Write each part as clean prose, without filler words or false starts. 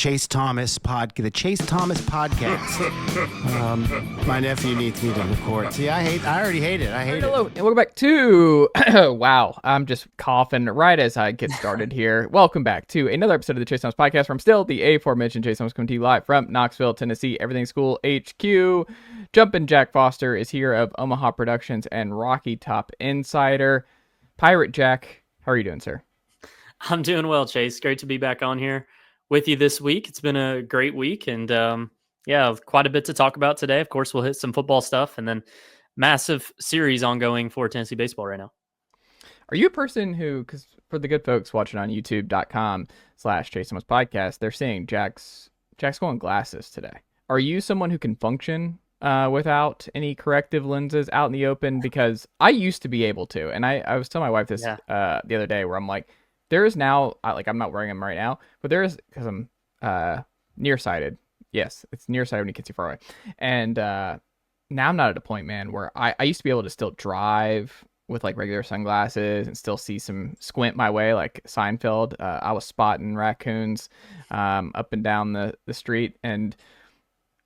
Chase Thomas podcast. My nephew needs me to record. See, I already hate it. Hello, and welcome back to wow, I'm just coughing right as I get started here. Welcome back to another episode of the Chase Thomas podcast from still the aforementioned Chase Thomas coming to you live from Knoxville, Tennessee, Everything School HQ. Jumpin' Jack Foster is here of Omaha Productions and Rocky Top Insider. Pirate Jack, how are you doing, sir? I'm doing well, Chase. Great to be back on here with you this week. It's been a great week, and quite a bit to talk about today. Of course, we'll hit some football stuff, and then massive series ongoing for Tennessee baseball right now. Are you a person who, because for the good folks watching on youtube.com/Chase Thomas podcast, they're saying Jack's going glasses today. Are you someone who can function without any corrective lenses out in the open? Because I used to be able to, and I was telling my wife this the other day, where I'm like, there is now, I'm not wearing them right now, but there is, because I'm nearsighted. Yes, it's nearsighted when you can see far away. And now I'm not at a point, man, where I used to be able to still drive with like regular sunglasses and still see some squint my way like Seinfeld. I was spotting raccoons up and down the street, and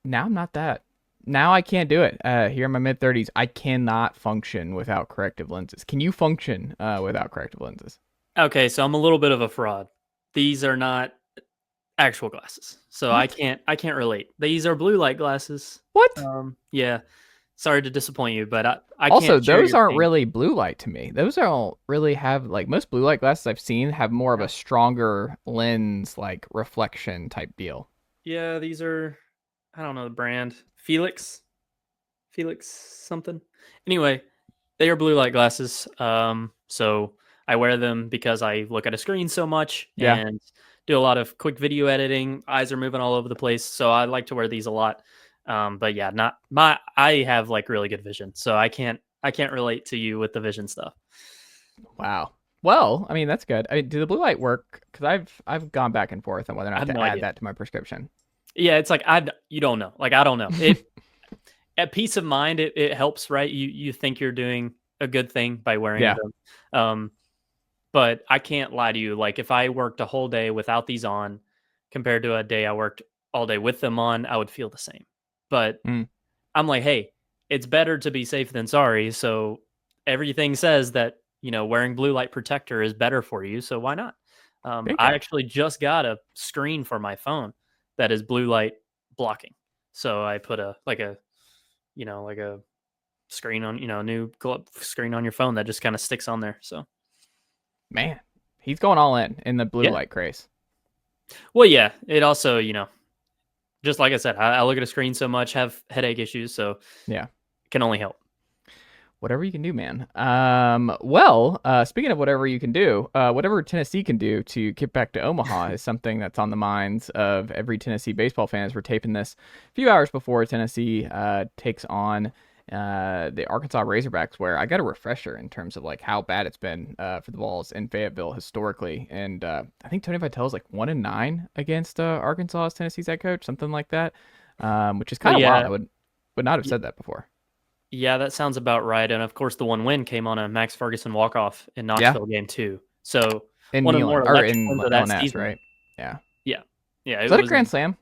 now I'm not that. Now I can't do it. Here in my mid-30s, I cannot function without corrective lenses. Can you function without corrective lenses? Okay, so I'm a little bit of a fraud. These are not actual glasses, so what? I can't relate. These are blue light glasses. What? Yeah. Sorry to disappoint you, but I also, can't. Those aren't really blue light to me. Those don't really have, like, most blue light glasses I've seen have more of a stronger lens, like reflection type deal. Yeah, these are, I don't know the brand, Felix something. Anyway, they are blue light glasses. So I wear them because I look at a screen so much and do a lot of quick video editing. Eyes are moving all over the place, so I like to wear these a lot. But yeah, I have like really good vision, so I can't relate to you with the vision stuff. Wow. Well, I mean, that's good. Do the blue light work? Because I've gone back and forth on whether or not to add that to my prescription. Yeah, it's like you don't know. Like, I don't know. It at peace of mind, it helps, right? You think you're doing a good thing by wearing them. But I can't lie to you. Like, if I worked a whole day without these on compared to a day I worked all day with them on, I would feel the same. But I'm like, hey, it's better to be safe than sorry. So everything says that, wearing blue light protector is better for you. So why not? I actually just got a screen for my phone that is blue light blocking. So I put a screen on, new screen on your phone that just kind of sticks on there. So. Man, he's going all in the blue light craze. Well, yeah, it also, just like I said, I look at a screen so much, have headache issues, so yeah, it can only help. Whatever you can do, man. Speaking of whatever you can do, whatever Tennessee can do to get back to Omaha is something that's on the minds of every Tennessee baseball fan as we're taping this a few hours before Tennessee takes on the Arkansas Razorbacks, where I got a refresher in terms of like how bad it's been for the Vols in Fayetteville historically. And I think Tony Vitello is like 1-9 against Arkansas as Tennessee's head coach, something like that, which is kind of wild. I would not have said that before. Yeah, that sounds about right. And of course, the one win came on a Max Ferguson walk-off in Knoxville game 2. So in one of the more electric ones of that season, right? Yeah. Is that a grand slam?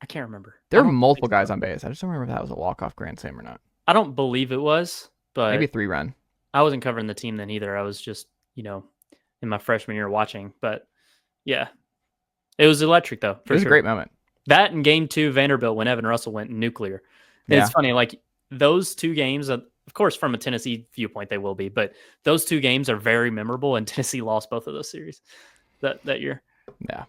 I can't remember. There were multiple guys on base. I just don't remember if that was a walk-off grand slam or not. I don't believe it was, but maybe a 3-run. I wasn't covering the team then either. I was just, in my freshman year watching. But yeah, it was electric though. It was a great moment. That in game 2, Vanderbilt, when Evan Russell went nuclear. It's funny, like those two games, of course, from a Tennessee viewpoint, they will be, but those two games are very memorable, and Tennessee lost both of those series that year. Yeah.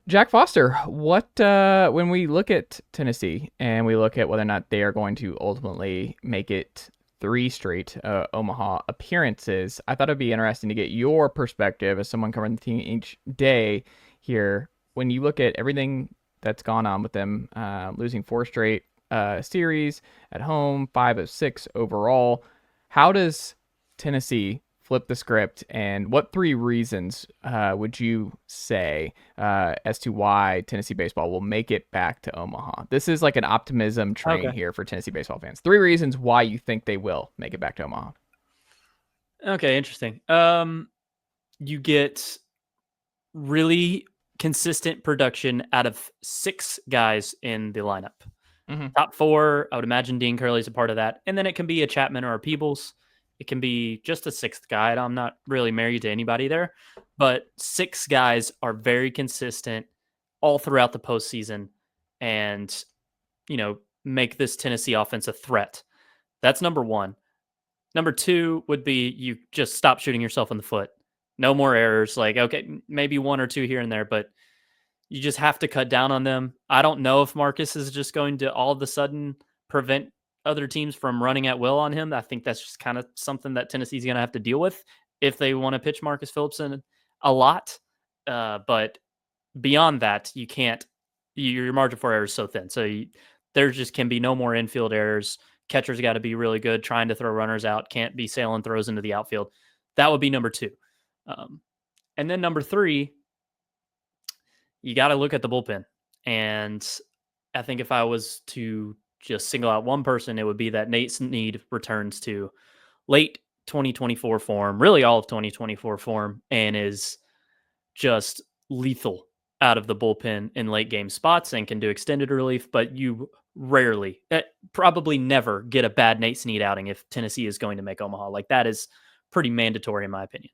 Jack Foster, what when we look at Tennessee and we look at whether or not they are going to ultimately make it 3 straight Omaha appearances, I thought it'd be interesting to get your perspective as someone covering the team each day here. When you look at everything that's gone on with them, losing 4 straight series at home, 5 of 6 overall, how does Tennessee flip the script, and what 3 reasons would you say as to why Tennessee baseball will make it back to Omaha? This is like an optimism train here for Tennessee baseball fans. 3 reasons why you think they will make it back to Omaha. Okay, interesting. you get really consistent production out of 6 guys in the lineup. Mm-hmm. Top 4, I would imagine Dean Curley's a part of that. And then it can be a Chapman or a Peebles. It can be just a 6th guy. I'm not really married to anybody there, but 6 guys are very consistent all throughout the postseason and, make this Tennessee offense a threat. That's number 1. Number 2 would be you just stop shooting yourself in the foot. No more errors. Like, okay, maybe 1 or 2 here and there, but you just have to cut down on them. I don't know if Marcus is just going to all of a sudden prevent other teams from running at will on him. I think that's just kind of something that Tennessee's going to have to deal with if they want to pitch Marcus Phillips in a lot. But beyond that, you can't. Your margin for error is so thin. So there just can be no more infield errors. Catcher's got to be really good trying to throw runners out. Can't be sailing throws into the outfield. That would be number 2. And then number 3, you got to look at the bullpen. And I think if I was to just single out one person, it would be that Nate Snead returns to late 2024 form, really all of 2024 form, and is just lethal out of the bullpen in late game spots and can do extended relief. But you rarely, probably never get a bad Nate Snead outing if Tennessee is going to make Omaha. Like, that is pretty mandatory in my opinion.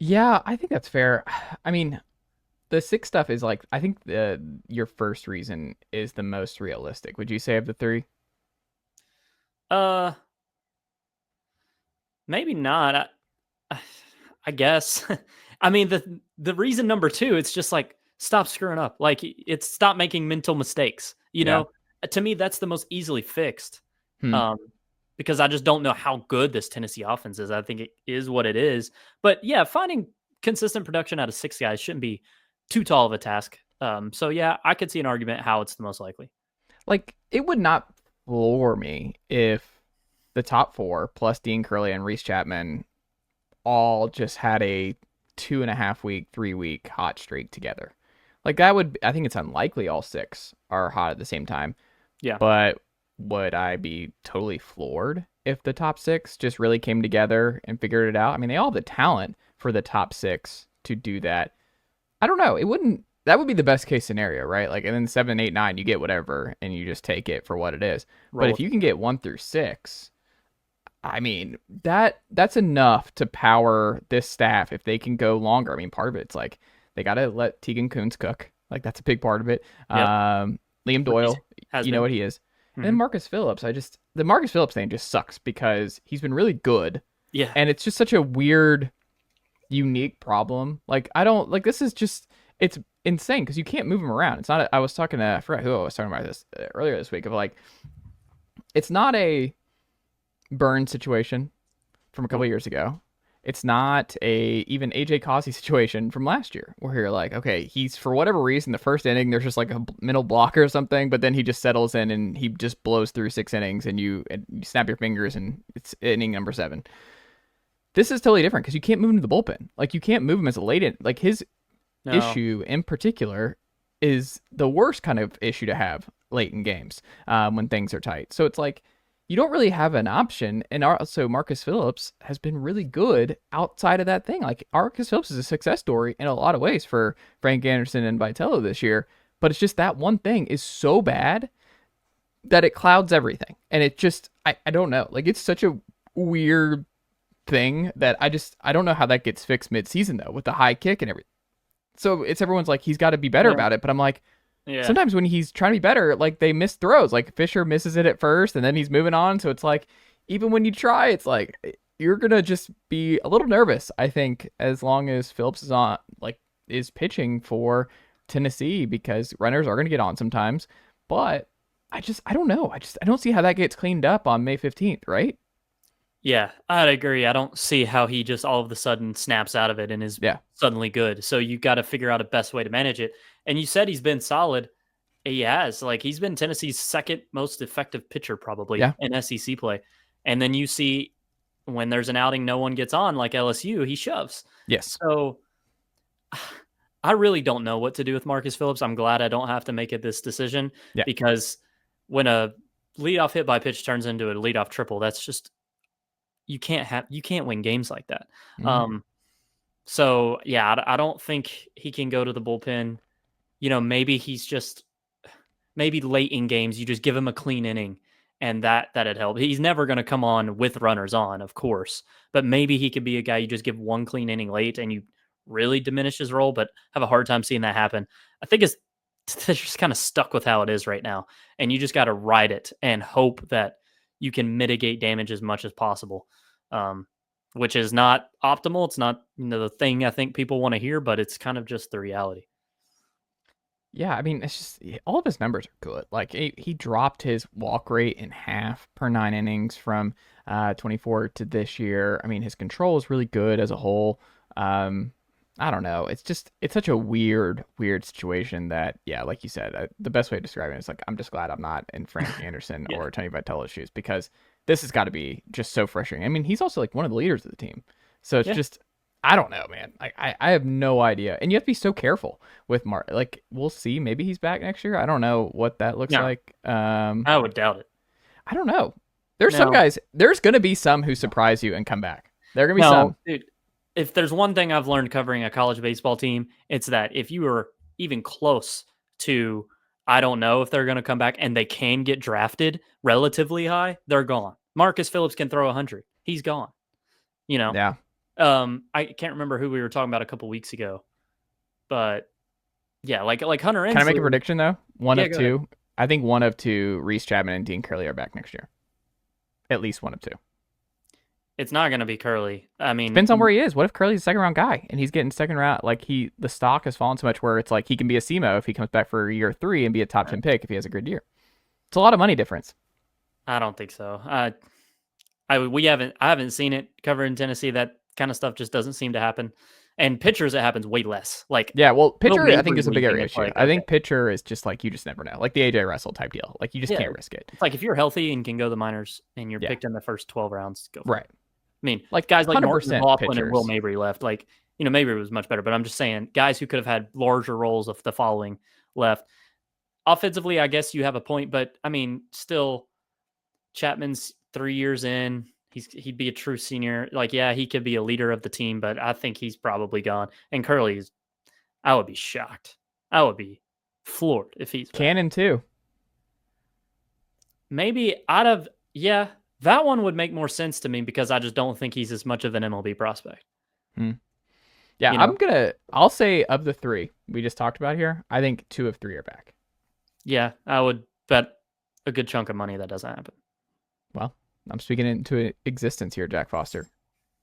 Yeah, I think that's fair. I mean, the 6 stuff is like, I think your first reason is the most realistic. Would you say of the 3? Maybe not. I guess. I mean, the reason number 2, it's just like, stop screwing up. Like, it's stop making mental mistakes. To me, that's the most easily fixed. Because I just don't know how good this Tennessee offense is. I think it is what it is. But yeah, finding consistent production out of 6 guys shouldn't be too tall of a task. So yeah, I could see an argument how it's the most likely. Like, it would not floor me if the top 4 plus Dean Curley and Reese Chapman all just had a 2.5 week, 3 week hot streak together. Like, that would, I think it's unlikely all 6 are hot at the same time. Yeah. But would I be totally floored if the top 6 just really came together and figured it out? I mean, they all have the talent for the top 6 to do that. I don't know. That would be the best case scenario, right? Like, and then 7, 8, 9, you get whatever and you just take it for what it is. But if you can get 1 through 6, I mean, that's enough to power this staff if they can go longer. I mean, part of it's like they got to let Tegan Kuntz cook. Like, that's a big part of it. Yep. Liam Doyle, you know what he is. And then Marcus Phillips, the Marcus Phillips thing just sucks because he's been really good. Yeah. And it's just such a weird, unique problem. Like, this is just, it's insane because you can't move him around. It's not, I forgot who I was talking about this earlier this week of like, it's not a Burn situation from a couple years ago. It's not even AJ Causey situation from last year where you're like, okay, he's for whatever reason, the first inning, there's just like a middle blocker or something, but then he just settles in and he just blows through 6 innings and you snap your fingers and it's inning number 7. This is totally different because you can't move him to the bullpen. Like, you can't move him as a late in. Like, his issue in particular is the worst kind of issue to have late in games when things are tight. So it's like, you don't really have an option. And also Marcus Phillips has been really good outside of that thing. Like, Marcus Phillips is a success story in a lot of ways for Frank Anderson and Vitello this year. But it's just that one thing is so bad that it clouds everything. And it just, I don't know. Like, it's such a weird thing that I don't know how that gets fixed mid-season though with the high kick and everything. So everyone's like, he's got to be better about it. But I'm like, sometimes when he's trying to be better, like, they miss throws. Like, Fisher misses it at first and then he's moving on. So it's like, even when you try, it's like, you're going to just be a little nervous, I think, as long as Phillips is pitching for Tennessee, because runners are going to get on sometimes. But I don't know. I don't see how that gets cleaned up on May 15th, right? Yeah, I'd agree. I don't see how he just all of a sudden snaps out of it and is suddenly good. So you got to figure out a best way to manage it. And you said he's been solid. He has. Like, he's been Tennessee's second most effective pitcher probably in SEC play. And then you see when there's an outing no one gets on, like LSU, he shoves. Yes. So I really don't know what to do with Marcus Phillips. I'm glad I don't have to make this decision because when a leadoff hit by pitch turns into a leadoff triple, that's just you can't win games like that. So yeah, I don't think he can go to the bullpen. Maybe maybe late in games you just give him a clean inning, and that'd help. He's never going to come on with runners on, of course, but maybe he could be a guy you just give one clean inning late and you really diminish his role. But have a hard time seeing that happen. I think they're just kind of stuck with how it is right now, and you just got to ride it and hope that you can mitigate damage as much as possible. Which is not optimal. It's not the thing I think people want to hear, but it's kind of just the reality. Yeah, I mean, it's just all of his numbers are good. Like he dropped his walk rate in half per 9 innings from 24 to this year. I mean, his control is really good as a whole. I don't know. It's such a weird situation that, yeah, like you said, the best way to describe it is like, I'm just glad I'm not in Frank Anderson Yeah. or Tony Vitello's shoes, because this has got to be just so frustrating. I mean, he's also like one of the leaders of the team. So it's just, I don't know, man. I have no idea. And you have to be so careful with Mark. Like, we'll see. Maybe he's back next year. I don't know what that looks like. I would doubt it. I don't know. There's some guys, there's going to be some who surprise you and come back. There are going to be some. Dude, if there's one thing I've learned covering a college baseball team, it's that if you are even close to, I don't know if they're going to come back and they can get drafted relatively high, they're gone. Marcus Phillips can throw 100. He's gone. Yeah. I can't remember who we were talking about a couple weeks ago, but yeah, like Hunter Ensley. Can I make a prediction though? One of two. Ahead. I think one of two, Reese Chapman and Dean Curley are back next year. At least one of two. It's not going to be Curley. I mean, depends on where he is. What if Curley's a second round guy and he's getting second round? Like the stock has fallen so much where it's like he can be a SEMO if he comes back for year 3 and be a top 10 pick if he has a good year. It's a lot of money difference. I don't think so. I haven't seen it covering Tennessee. That kind of stuff just doesn't seem to happen. And pitchers, it happens way less. Like, yeah, well, pitcher I think is a bigger issue. Like, I think pitcher is just like you just never know, like the AJ Russell type deal. Like you just can't risk it. It's like if you're healthy and can go to the minors and you're picked in the first 12 rounds, go for it. I mean, like guys like Martin McLaughlin pitchers. and Will Mabry left. Like, Mabry was much better, but I'm just saying guys who could have had larger roles of the following left. Offensively, I guess you have a point, but I mean, still, Chapman's 3 years in. He'd be a true senior. Like, yeah, he could be a leader of the team, but I think he's probably gone. And Curley's, I would be shocked. I would be floored if he's back. Cannon too. Maybe that one would make more sense to me because I just don't think he's as much of an MLB prospect. Yeah, I'll say of the 3 we just talked about here, I think 2 of 3 are back. Yeah, I would bet a good chunk of money that doesn't happen. Well, I'm speaking into existence here, Jack Foster.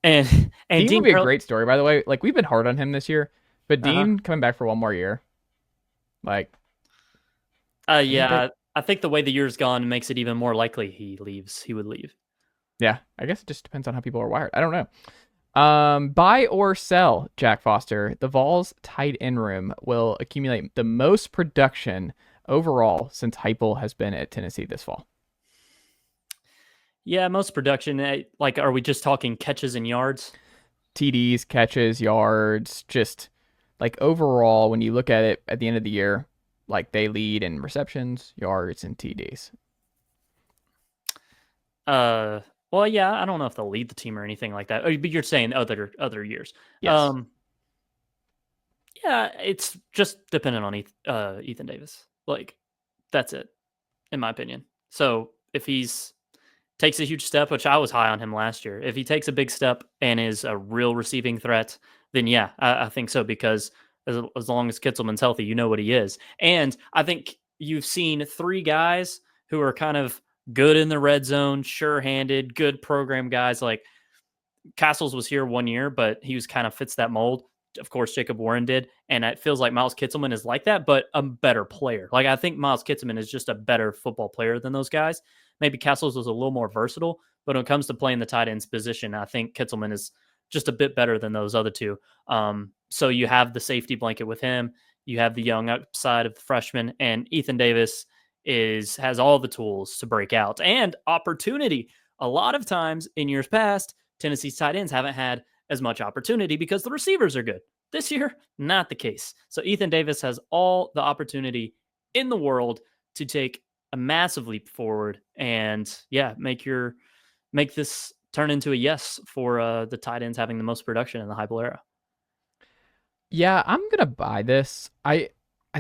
And Dean would be a great story, by the way. Like, we've been hard on him this year, but Dean coming back for one more year, like, I think the way the year's gone makes it even more likely he would leave. Yeah, I guess it just depends on how people are wired. I don't know. Buy or sell, Jack Foster. The Vols tight end room will accumulate the most production overall since Heupel has been at Tennessee this fall. Yeah, most production. Like, are we just talking catches and yards? TDs, catches, yards, just like overall, when you look at it at the end of the year, like they lead in receptions, yards, and TDs. Well, yeah, I don't know if they'll lead the team or anything like that. But you're saying other years. Yes. Yeah, it's just dependent on Ethan Davis. Like, that's it, in my opinion. So if he's takes a huge step, which I was high on him last year, if he takes a big step and is a real receiving threat, then yeah, I think so, because as long as Kitzelman's healthy, you know what he is. And I think you've seen 3 guys who are kind of good in the red zone, sure-handed, good program guys. Like, Castles was here 1 year, but he was kind of fits that mold. Of course, Jacob Warren did. And it feels like Miles Kitzelman is like that, but a better player. Like, I think Miles Kitzelman is just a better football player than those guys. Maybe Castles was a little more versatile, but when it comes to playing the tight ends position, I think Kitzelman is just a bit better than those other 2. So you have the safety blanket with him. You have the young upside of the freshman, and Ethan Davis has all the tools to break out and opportunity. A lot of times in years past, Tennessee's tight ends haven't had as much opportunity because the receivers are good. This year, not the case. So Ethan Davis has all the opportunity in the world to take a massive leap forward and make this turn into a yes for the tight ends having the most production in the Heupel era. Yeah, I'm gonna buy this. I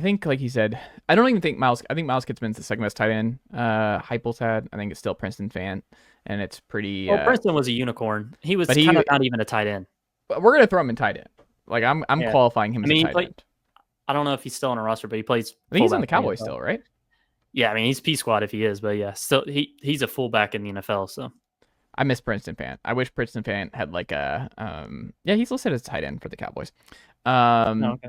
think, like you said, I don't even think Miles. I think Miles Kitzman's the second best tight end. Heupel's had. I think it's still Princeton fan, and it's pretty. Well, Princeton was a unicorn. He was But kind of not even a tight end. we're gonna throw him in tight end. Like I'm Yeah. qualifying him I as mean, a tight end. I don't know if he's still on a roster, but he plays. I think he's on the fullback in Cowboys NFL. still, right? Yeah, I mean, he's P squad if he is, but yeah, still he's a fullback in the NFL. So I miss Princeton fan. I wish Princeton fan had like a yeah, he's listed as tight end for the Cowboys. okay.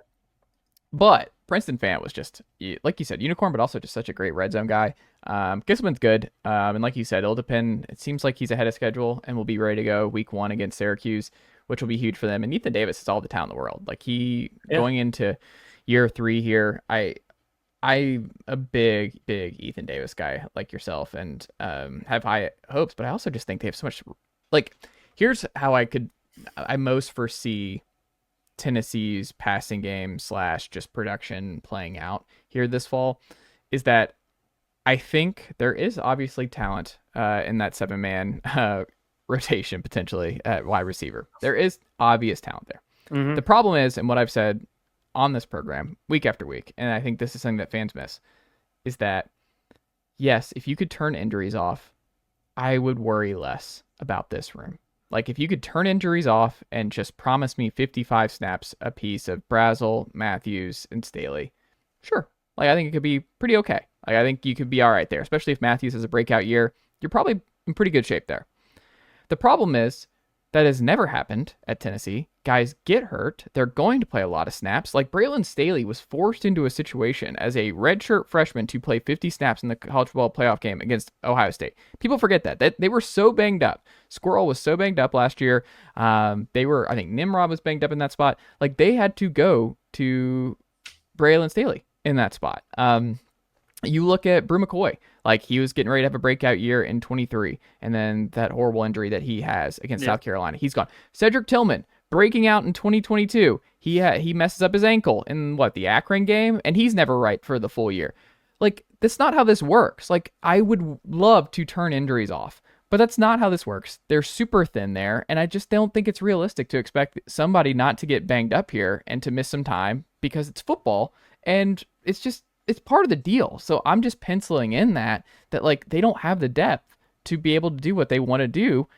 But Princeton fan was just, like you said, unicorn, but also just such a great red zone guy. Gisman's good. And like you said, it'll depend. It seems like he's ahead of schedule and will be ready to go week 1 against Syracuse, which will be huge for them. And Ethan Davis is all the talent in the world. Like going into year 3 here, I'm a big Ethan Davis guy like yourself, and have high hopes, but I also just think they have so much, like, here's how I most foresee Tennessee's passing game / just production playing out here this fall, is that I think there is obviously talent in that 7-man rotation potentially at wide receiver. There is obvious talent there. Mm-hmm. The problem is, and what I've said on this program week after week, and I think this is something that fans miss, is that yes, if you could turn injuries off, I would worry less about this room. Like, if you could turn injuries off and just promise me 55 snaps a piece of Brazel, Matthews, and Staley, sure. Like, I think it could be pretty okay. Like, I think you could be all right there, especially if Matthews has a breakout year. You're probably in pretty good shape there. The problem is that has never happened at Tennessee. Guys get hurt. They're going to play a lot of snaps. Like, Braylon Staley was forced into a situation as a redshirt freshman to play 50 snaps in the college football playoff game against Ohio State. People forget that they were so banged up. Squirrel was so banged up last year. I think Nimrod was banged up in that spot. Like, they had to go to Braylon Staley in that spot. You look at Brew McCoy, like, he was getting ready to have a breakout year in 23, and then that horrible injury that he has against South Carolina, he's gone. Cedric Tillman breaking out in 2022, he messes up his ankle in the Akron game, and he's never right for the full year. Like, that's not how this works. Like, I would love to turn injuries off, but that's not how this works. They're super thin there, and I just don't think it's realistic to expect somebody not to get banged up here and to miss some time, because it's football, and it's part of the deal. So I'm just penciling in that like, they don't have the depth to be able to do what they want to do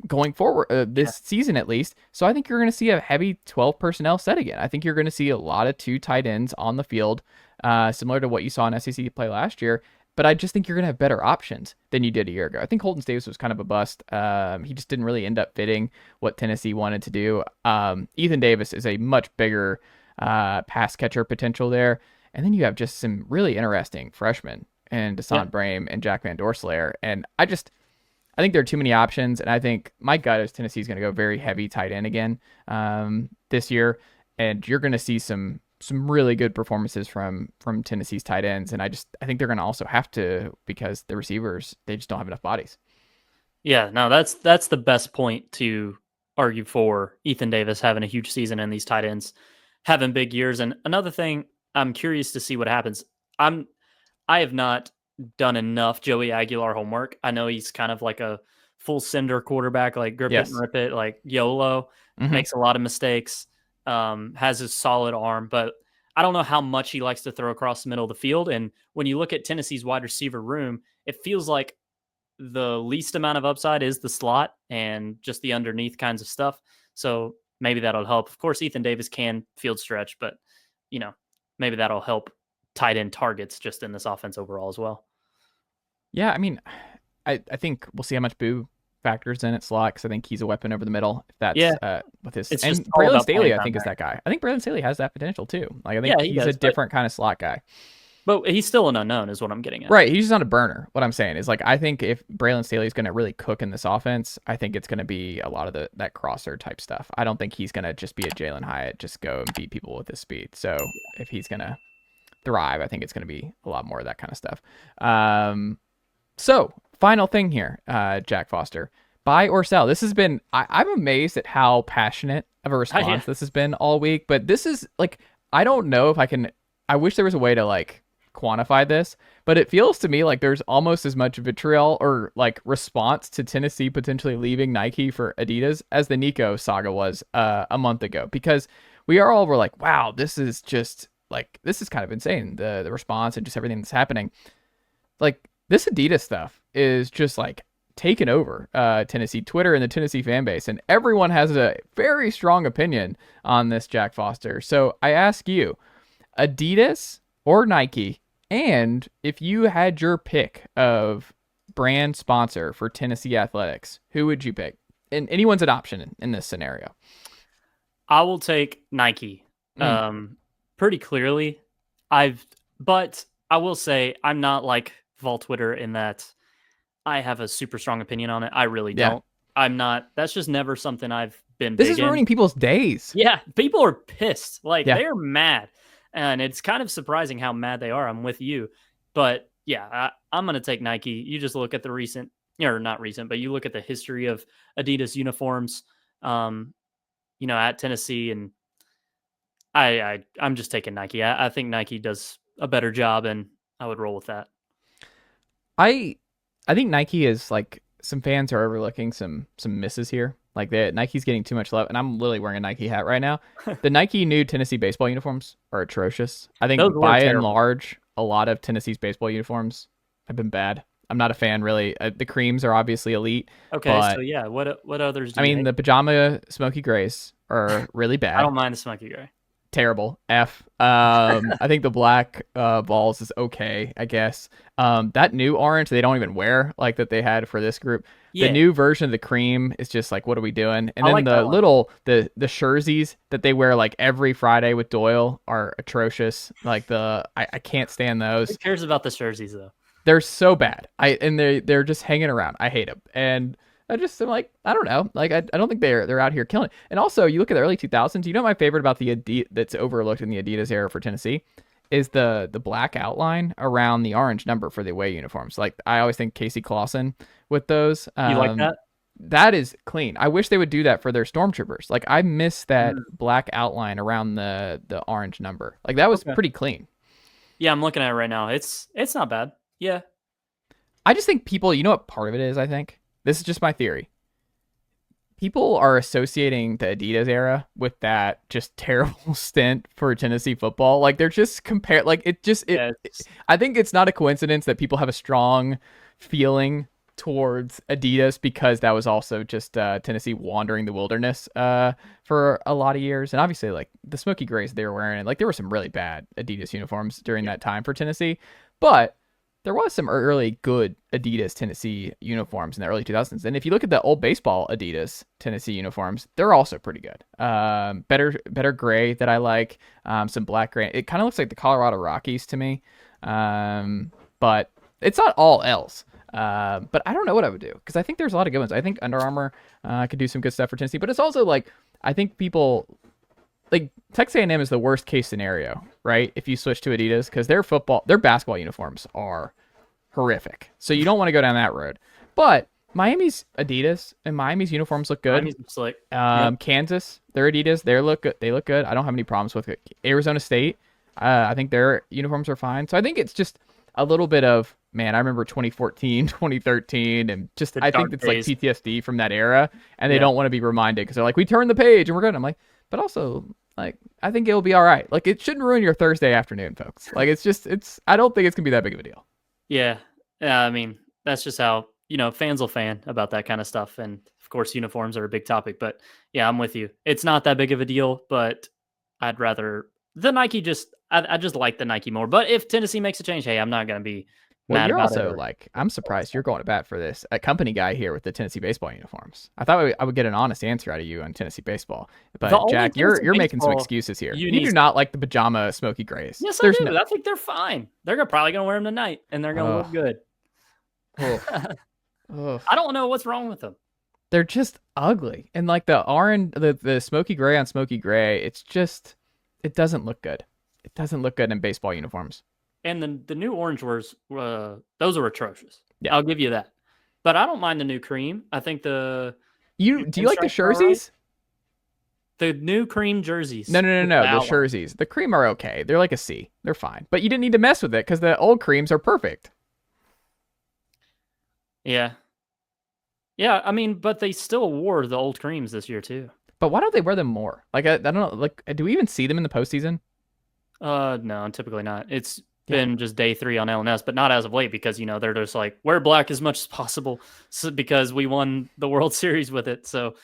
going forward this season at least. So I think you're going to see a heavy 12 personnel set again. I think you're going to see a lot of 2 tight ends on the field, similar to what you saw in SEC play last year. But I just think you're going to have better options than you did a year ago. I think Holton Davis was kind of a bust. He just didn't really end up fitting what Tennessee wanted to do. Ethan Davis is a much bigger pass catcher potential there. And then you have just some really interesting freshmen, and Deshaun Brame and Jack Van Dorselaer. And I think there are too many options. And I think my gut is Tennessee's going to go very heavy tight end again this year. And you're going to see some really good performances from Tennessee's tight ends. And I think they're going to also have to, because the receivers, they just don't have enough bodies. Yeah, no, that's the best point to argue for Ethan Davis having a huge season and these tight ends having big years. And another thing, I'm curious to see what happens. I have not done enough Joey Aguilar homework. I know he's kind of like a full sender quarterback, like grip it and rip it, like YOLO, makes a lot of mistakes, has a solid arm, but I don't know how much he likes to throw across the middle of the field. And when you look at Tennessee's wide receiver room, it feels like the least amount of upside is the slot and just the underneath kinds of stuff. So maybe that'll help. Of course, Ethan Davis can field stretch, but maybe that'll help tight end targets just in this offense overall as well. Yeah, I mean, I think we'll see how much Boo factors in at slot, because I think he's a weapon over the middle. If that's with his, and Braylon Staley, I think is that guy. I think Braylon Staley has that potential too. Like, I think he's a different kind of slot guy. But he's still an unknown, is what I'm getting at. Right, he's just not a burner. What I'm saying is, like, I think if Braylon Staley is going to really cook in this offense, I think it's going to be a lot of that crosser type stuff. I don't think he's going to just be a Jalen Hyatt, just go and beat people with his speed. So if he's going to thrive, I think it's going to be a lot more of that kind of stuff. So final thing here, Jack Foster, buy or sell. This has been, I'm amazed at how passionate of a response this has been all week, but this is like, I don't know if I wish there was a way to like quantify this, but it feels to me like there's almost as much vitriol or like response to Tennessee potentially leaving Nike for Adidas as the Nico saga was a month ago, because were like, wow, this is kind of insane, the response and just everything that's happening. Like, this Adidas stuff is just like taken over Tennessee Twitter and the Tennessee fan base, and everyone has a very strong opinion on this Jack Foster. So I ask you, Adidas or Nike, and if you had your pick of brand sponsor for Tennessee athletics, who would you pick? And anyone's an option in this scenario. I will take Nike pretty clearly. But I will say I'm not like Vol Twitter in that I have a super strong opinion on it. I really don't. I'm not. That's just never something I've been big in. This is ruining people's days. Yeah, people are pissed. Like, they're mad. And it's kind of surprising how mad they are. I'm with you. But yeah, I'm going to take Nike. You just look at the recent, or not recent, but you look at the history of Adidas uniforms, at Tennessee, and I'm just taking Nike. I think Nike does a better job, and I would roll with that. I think Nike is like, some fans are overlooking some misses here. Like, Nike's getting too much love, and I'm literally wearing a Nike hat right now. The Nike new Tennessee baseball uniforms are atrocious. I think by and large, a lot of Tennessee's baseball uniforms have been bad. I'm not a fan, really. The creams are obviously elite. Okay, so yeah, what others do I you mean, hate? the pajama smoky grays are really bad. I don't mind the smoky gray. Terrible. F. I think the black Vols is okay, I guess. That new orange they don't even wear, like that they had for this group. Yeah. The new version of the cream is just like, what are we doing? And then like the jerseys that they wear like every Friday with Doyle are atrocious. Like I can't stand those. Who cares about the jerseys though? They're so bad. They're just hanging around. I hate them. And I'm like, I don't know. Like, I don't think they're out here killing it. And also, you look at the early 2000s. You know, my favorite about the Adidas that's overlooked in the Adidas era for Tennessee is the black outline around the orange number for the away uniforms. Like, I always think Casey Clausen with those. You like that? That is clean. I wish they would do that for their stormtroopers. Like, I miss that black outline around the orange number. Like, that was pretty clean. Yeah, I'm looking at it right now. It's not bad. Yeah. I just think people, you know what part of it is, I think? This is just my theory. People are associating the Adidas era with that just terrible stint for Tennessee football. Like, they're just like, I think it's not a coincidence that people have a strong feeling towards Adidas, because that was also just Tennessee wandering the wilderness for a lot of years. And obviously, like, the smoky grays they were wearing, like, there were some really bad Adidas uniforms during that time for Tennessee. But there was some early good Adidas Tennessee uniforms in the early 2000s. And if you look at the old baseball Adidas Tennessee uniforms, they're also pretty good. Better gray that I like, some black gray. It kind of looks like the Colorado Rockies to me. But it's not all else. But I don't know what I would do, because I think there's a lot of good ones. I think Under Armour could do some good stuff for Tennessee. But it's also like, I think people... Like, Texas A&M is the worst case scenario, right? If you switch to Adidas, because their basketball uniforms are horrific. So you don't want to go down that road. But Miami's Adidas and Miami's uniforms look good. Miami's slick. Kansas, their Adidas, they look good. They look good. I don't have any problems with it. Arizona State, I think their uniforms are fine. So I think it's just a little bit of, man, I remember 2014, 2013, and just I think it's days. Like PTSD from that era, and they don't want to be reminded, because they're like, we turned the page and we're good. I'm like, but also, like, I think it'll be all right. Like, it shouldn't ruin your Thursday afternoon, folks. Like, I don't think it's going to be that big of a deal. Yeah. I mean, that's just how, fans will fan about that kind of stuff. And of course, uniforms are a big topic, but yeah, I'm with you. It's not that big of a deal, but I'd rather the Nike I just like the Nike more. But if Tennessee makes a change, hey, I'm not going to be Well, you're also like, I'm surprised you're going to bat for this. A company guy here with the Tennessee baseball uniforms. I thought I would get an honest answer out of you on Tennessee baseball. But Jack, you're making some excuses here. You do not like the pajama smoky grays. Yes, I do. I think they're fine. They're probably going to wear them tonight, and they're going to look good. I don't know what's wrong with them. They're just ugly. And like the orange, the smoky gray on smoky gray, it doesn't look good. It doesn't look good in baseball uniforms. And the new orange those are atrocious. Yeah. I'll give you that. But I don't mind the new cream. I think do you like the jerseys? The new cream jerseys. No. The jerseys. The cream are okay. They're like a C. They're fine. But you didn't need to mess with it because the old creams are perfect. Yeah. Yeah, I mean, but they still wore the old creams this year too. But why don't they wear them more? Like, I don't know. Like, do we even see them in the postseason? No, typically not. It's been just day 3 on LNS, but not as of late because, they're just like, wear black as much as possible because we won the World Series with it. So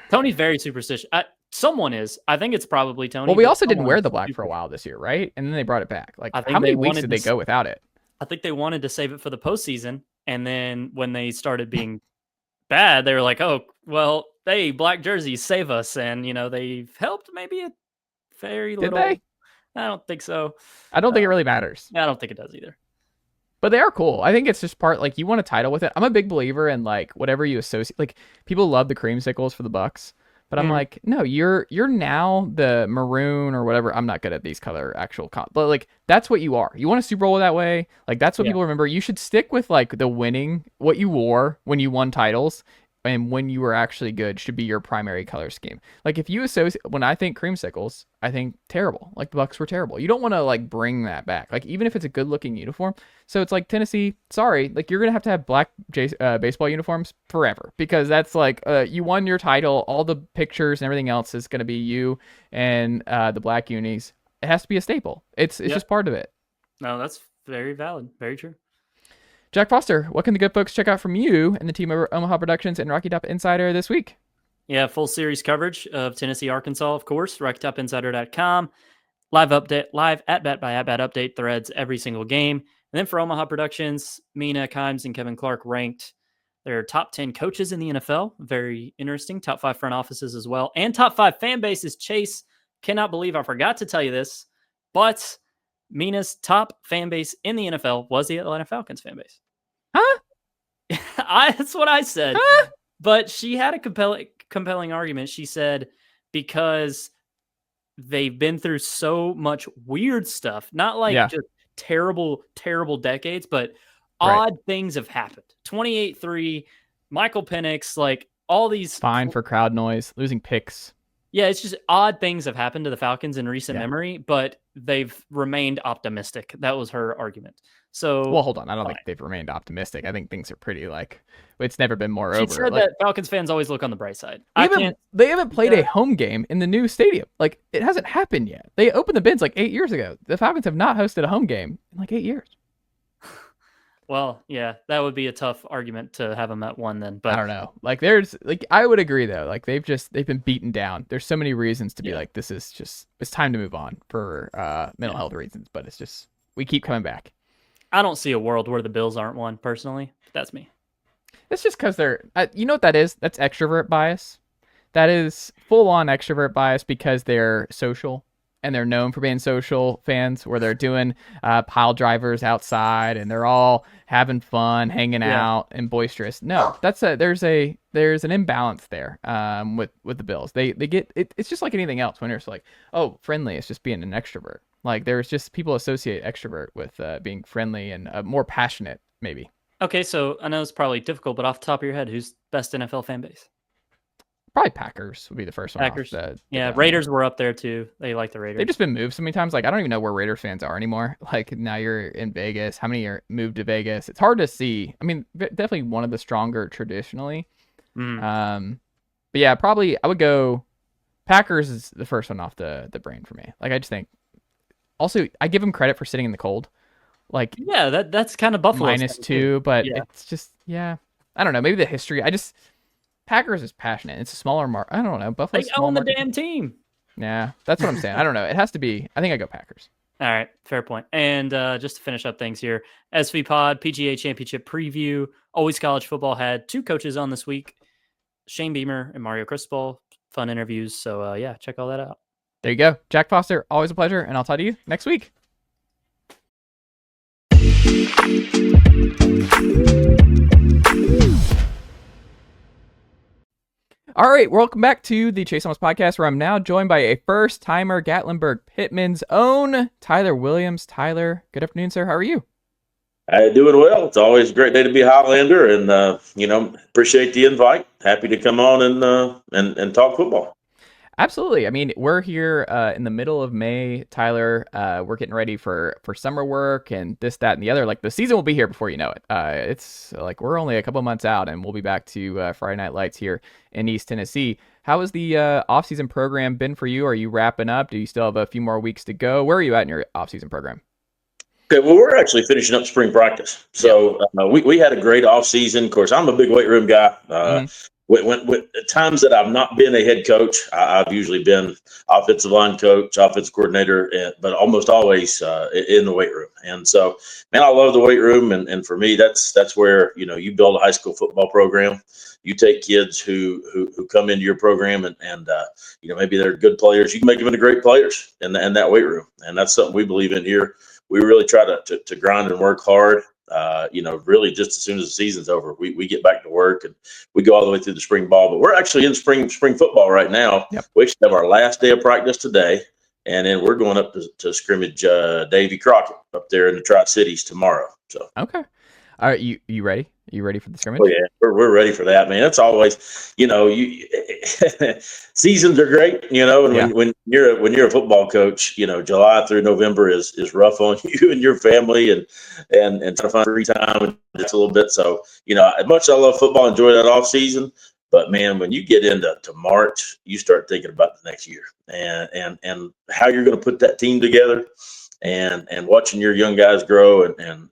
Tony's very superstitious. Someone is. I think it's probably Tony. Well, we also didn't wear the black for a while this year, right? And then they brought it back. Like, how many weeks did they go without it? I think they wanted to save it for the postseason. And then when they started being bad, they were like, oh, well, hey, black jerseys save us. And, they've helped maybe a very little. Did they? I don't think so. I don't think it really matters. I don't think it does either. But they are cool. I think it's just part, like, you want a title with it. I'm a big believer in, like, whatever you associate. Like, people love the creamsicles for the Bucks. But I'm like, no, you're now the maroon or whatever. I'm not good at these color but like that's what you are. You want a Super Bowl that way. Like that's what people remember. You should stick with like the winning, what you wore when you won titles, and when you were actually good should be your primary color scheme. Like if you associate, when I think creamsicles, I think terrible. Like the Bucks were terrible. You don't want to like bring that back. Like even if it's a good looking uniform. So it's like Tennessee, sorry, like you're going to have black baseball uniforms forever because that's like you won your title. All the pictures and everything else is going to be you and the black unis. It has to be a staple. It's just part of it. No, that's very valid. Very true. Jack Foster, what can the good folks check out from you and the team over Omaha Productions and Rocky Top Insider this week? Yeah, full series coverage of Tennessee, Arkansas, of course, RockyTopInsider.com. Live at bat by at bat update threads every single game. And then for Omaha Productions, Mina Kimes and Kevin Clark ranked their top 10 coaches in the NFL. Very interesting. Top 5 front offices as well. And top 5 fan bases. Chase, cannot believe I forgot to tell you this, but Mina's top fan base in the NFL was the Atlanta Falcons fan base. Huh? That's what I said. Huh? But she had a compelling argument. She said because they've been through so much weird stuff, not like just terrible, terrible decades, but odd things have happened. 28-3, Michael Penix, like all these. Fine for crowd noise, losing picks. Yeah, it's just odd things have happened to the Falcons in recent memory, but they've remained optimistic. That was her argument. So, well, hold on. I don't think they've remained optimistic. I think things are pretty like it's never been more over. She said that Falcons fans always look on the bright side. They haven't played a home game in the new stadium. Like it hasn't happened yet. They opened the bids like 8 years ago. The Falcons have not hosted a home game in like 8 years. Well, yeah, that would be a tough argument to have them at one then. But I don't know. Like there's like I would agree though. Like they've been beaten down. There's so many reasons to be like this is just it's time to move on for mental health reasons. But it's just we keep coming back. I don't see a world where the Bills aren't one personally. But that's me. It's just because they're you know what that is? That's extrovert bias. That is full on extrovert bias because they're social. And they're known for being social fans where they're doing pile drivers outside and they're all having fun, hanging out and boisterous. No, there's an imbalance there with the Bills. They get it's just like anything else when it's like, oh, friendly, it's just being an extrovert. Like there's just people associate extrovert with being friendly and more passionate maybe. Okay, so I know it's probably difficult, but off the top of your head, who's best NFL fan base? Probably Packers would be the first one. Packers. Raiders were up there too. They like the Raiders. They've just been moved so many times. Like I don't even know where Raiders fans are anymore. Like now you're in Vegas. How many are moved to Vegas? It's hard to see. I mean, definitely one of the stronger traditionally. But yeah, probably I would go Packers is the first one off the brain for me. Like I just think. Also, I give them credit for sitting in the cold. Like that's kind of Buffalo -2, but it's just I don't know. Maybe the history. Packers is passionate. It's a smaller market. I don't know. Buffalo's they own the damn team. Yeah, that's what I'm saying. I don't know. It has to be. I think I go Packers. All right, fair point. And just to finish up things here, SV Pod PGA Championship preview. Always College Football had 2 coaches on this week, Shane Beamer and Mario Cristobal. Fun interviews. So check all that out. There you go, Jack Foster. Always a pleasure, and I'll talk to you next week. All right, welcome back to the Chase Thomas Podcast, where I'm now joined by a first-timer Gatlinburg-Pittman's own Tyler Williams. Tyler, good afternoon, sir. How are you? Doing well. It's always a great day to be a Highlander, and appreciate the invite. Happy to come on and talk football. Absolutely. I mean, we're here in the middle of May, Tyler. We're getting ready for summer work and this, that, and the other. Like the season will be here before you know it. It's like we're only a couple months out, and we'll be back to Friday Night Lights here in East Tennessee. How has the off-season program been for you? Are you wrapping up? Do you still have a few more weeks to go? Where are you at in your off-season program? Okay, well, we're actually finishing up spring practice. So we had a great off season. Of course, I'm a big weight room guy. When times that I've not been a head coach, I've usually been offensive line coach, offensive coordinator, but almost always in the weight room. And so, man, I love the weight room. And for me, that's where, you build a high school football program. You take kids who come into your program and maybe they're good players. You can make them into great players in that weight room. And that's something we believe in here. We really try to grind and work hard. Really just as soon as the season's over, we get back to work and we go all the way through the spring ball. But we're actually in spring football right now. Yep. We actually have our last day of practice today, and then we're going up to scrimmage Davy Crockett up there in the Tri-Cities tomorrow. So okay, all right, you ready? You ready for the scrimmage? Oh yeah, we're ready for that, man. It's always, seasons are great, and when you're a football coach, July through November is rough on you and your family, and trying to find free time and just a little bit. So, as much as I love football, enjoy that off season, but man, when you get into March, you start thinking about the next year and how you're going to put that team together, and watching your young guys grow and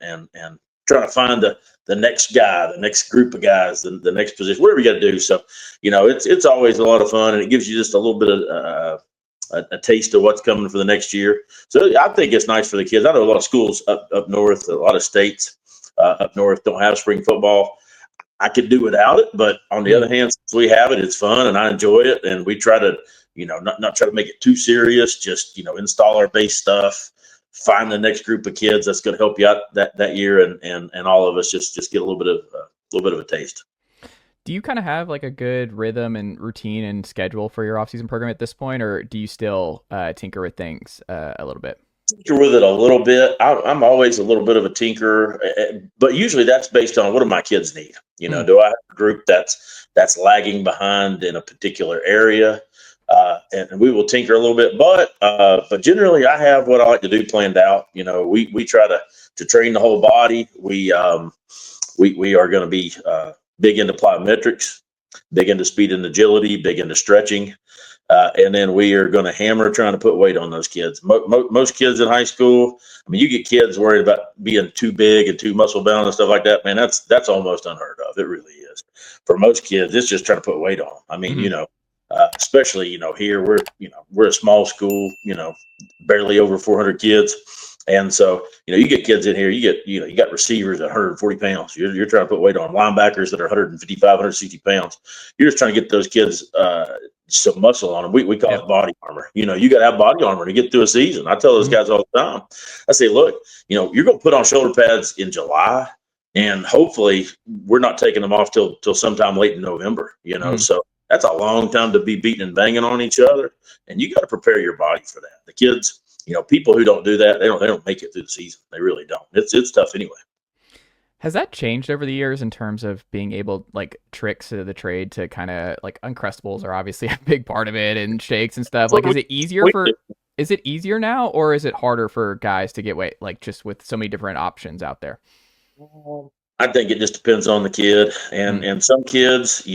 trying to find the next guy, the next group of guys, the next position, whatever you got to do. So, it's always a lot of fun, and it gives you just a little bit of a taste of what's coming for the next year. So I think it's nice for the kids. I know a lot of schools up north, a lot of states up north don't have spring football. I could do without it, but on the other hand, since we have it, it's fun and I enjoy it. And we try to, not try to make it too serious, just, install our base stuff, find the next group of kids that's going to help you out that year, and all of us just get a little bit of a taste. Do you kind of have like a good rhythm and routine and schedule for your off-season program at this point, or do you still tinker with things a little bit? Tinker with it a little bit. I'm always a little bit of a tinker, but usually that's based on what do my kids need. Do I have a group that's lagging behind in a particular area? And we will tinker a little bit, but generally I have what I like to do planned out. We try to train the whole body. We are going to be big into plyometrics, big into speed and agility, big into stretching. And then we are going to hammer trying to put weight on those kids. Most kids in high school, I mean, you get kids worried about being too big and too muscle bound and stuff like that. Man, that's almost unheard of. It really is. For most kids, it's just trying to put weight on them. I mean, especially, here we're a small school, barely over 400 kids. And so, you get kids in here, you got receivers at 140 pounds. You're trying to put weight on linebackers that are 155, 160 pounds. You're just trying to get those kids some muscle on them. We call it body armor. You got to have body armor to get through a season. I tell those guys all the time. I say, look, you're going to put on shoulder pads in July, and hopefully we're not taking them off till sometime late in November, So that's a long time to be beating and banging on each other, and you got to prepare your body for that. The kids, people who don't do that, they don't make it through the season. They really don't. It's tough anyway. Has that changed over the years in terms of being able, like, tricks of the trade to kind of, like, Uncrustables are obviously a big part of it, and shakes and stuff. Like, is it easier now, or is it harder for guys to get weight, like, just with so many different options out there? I think it just depends on the kid, and some kids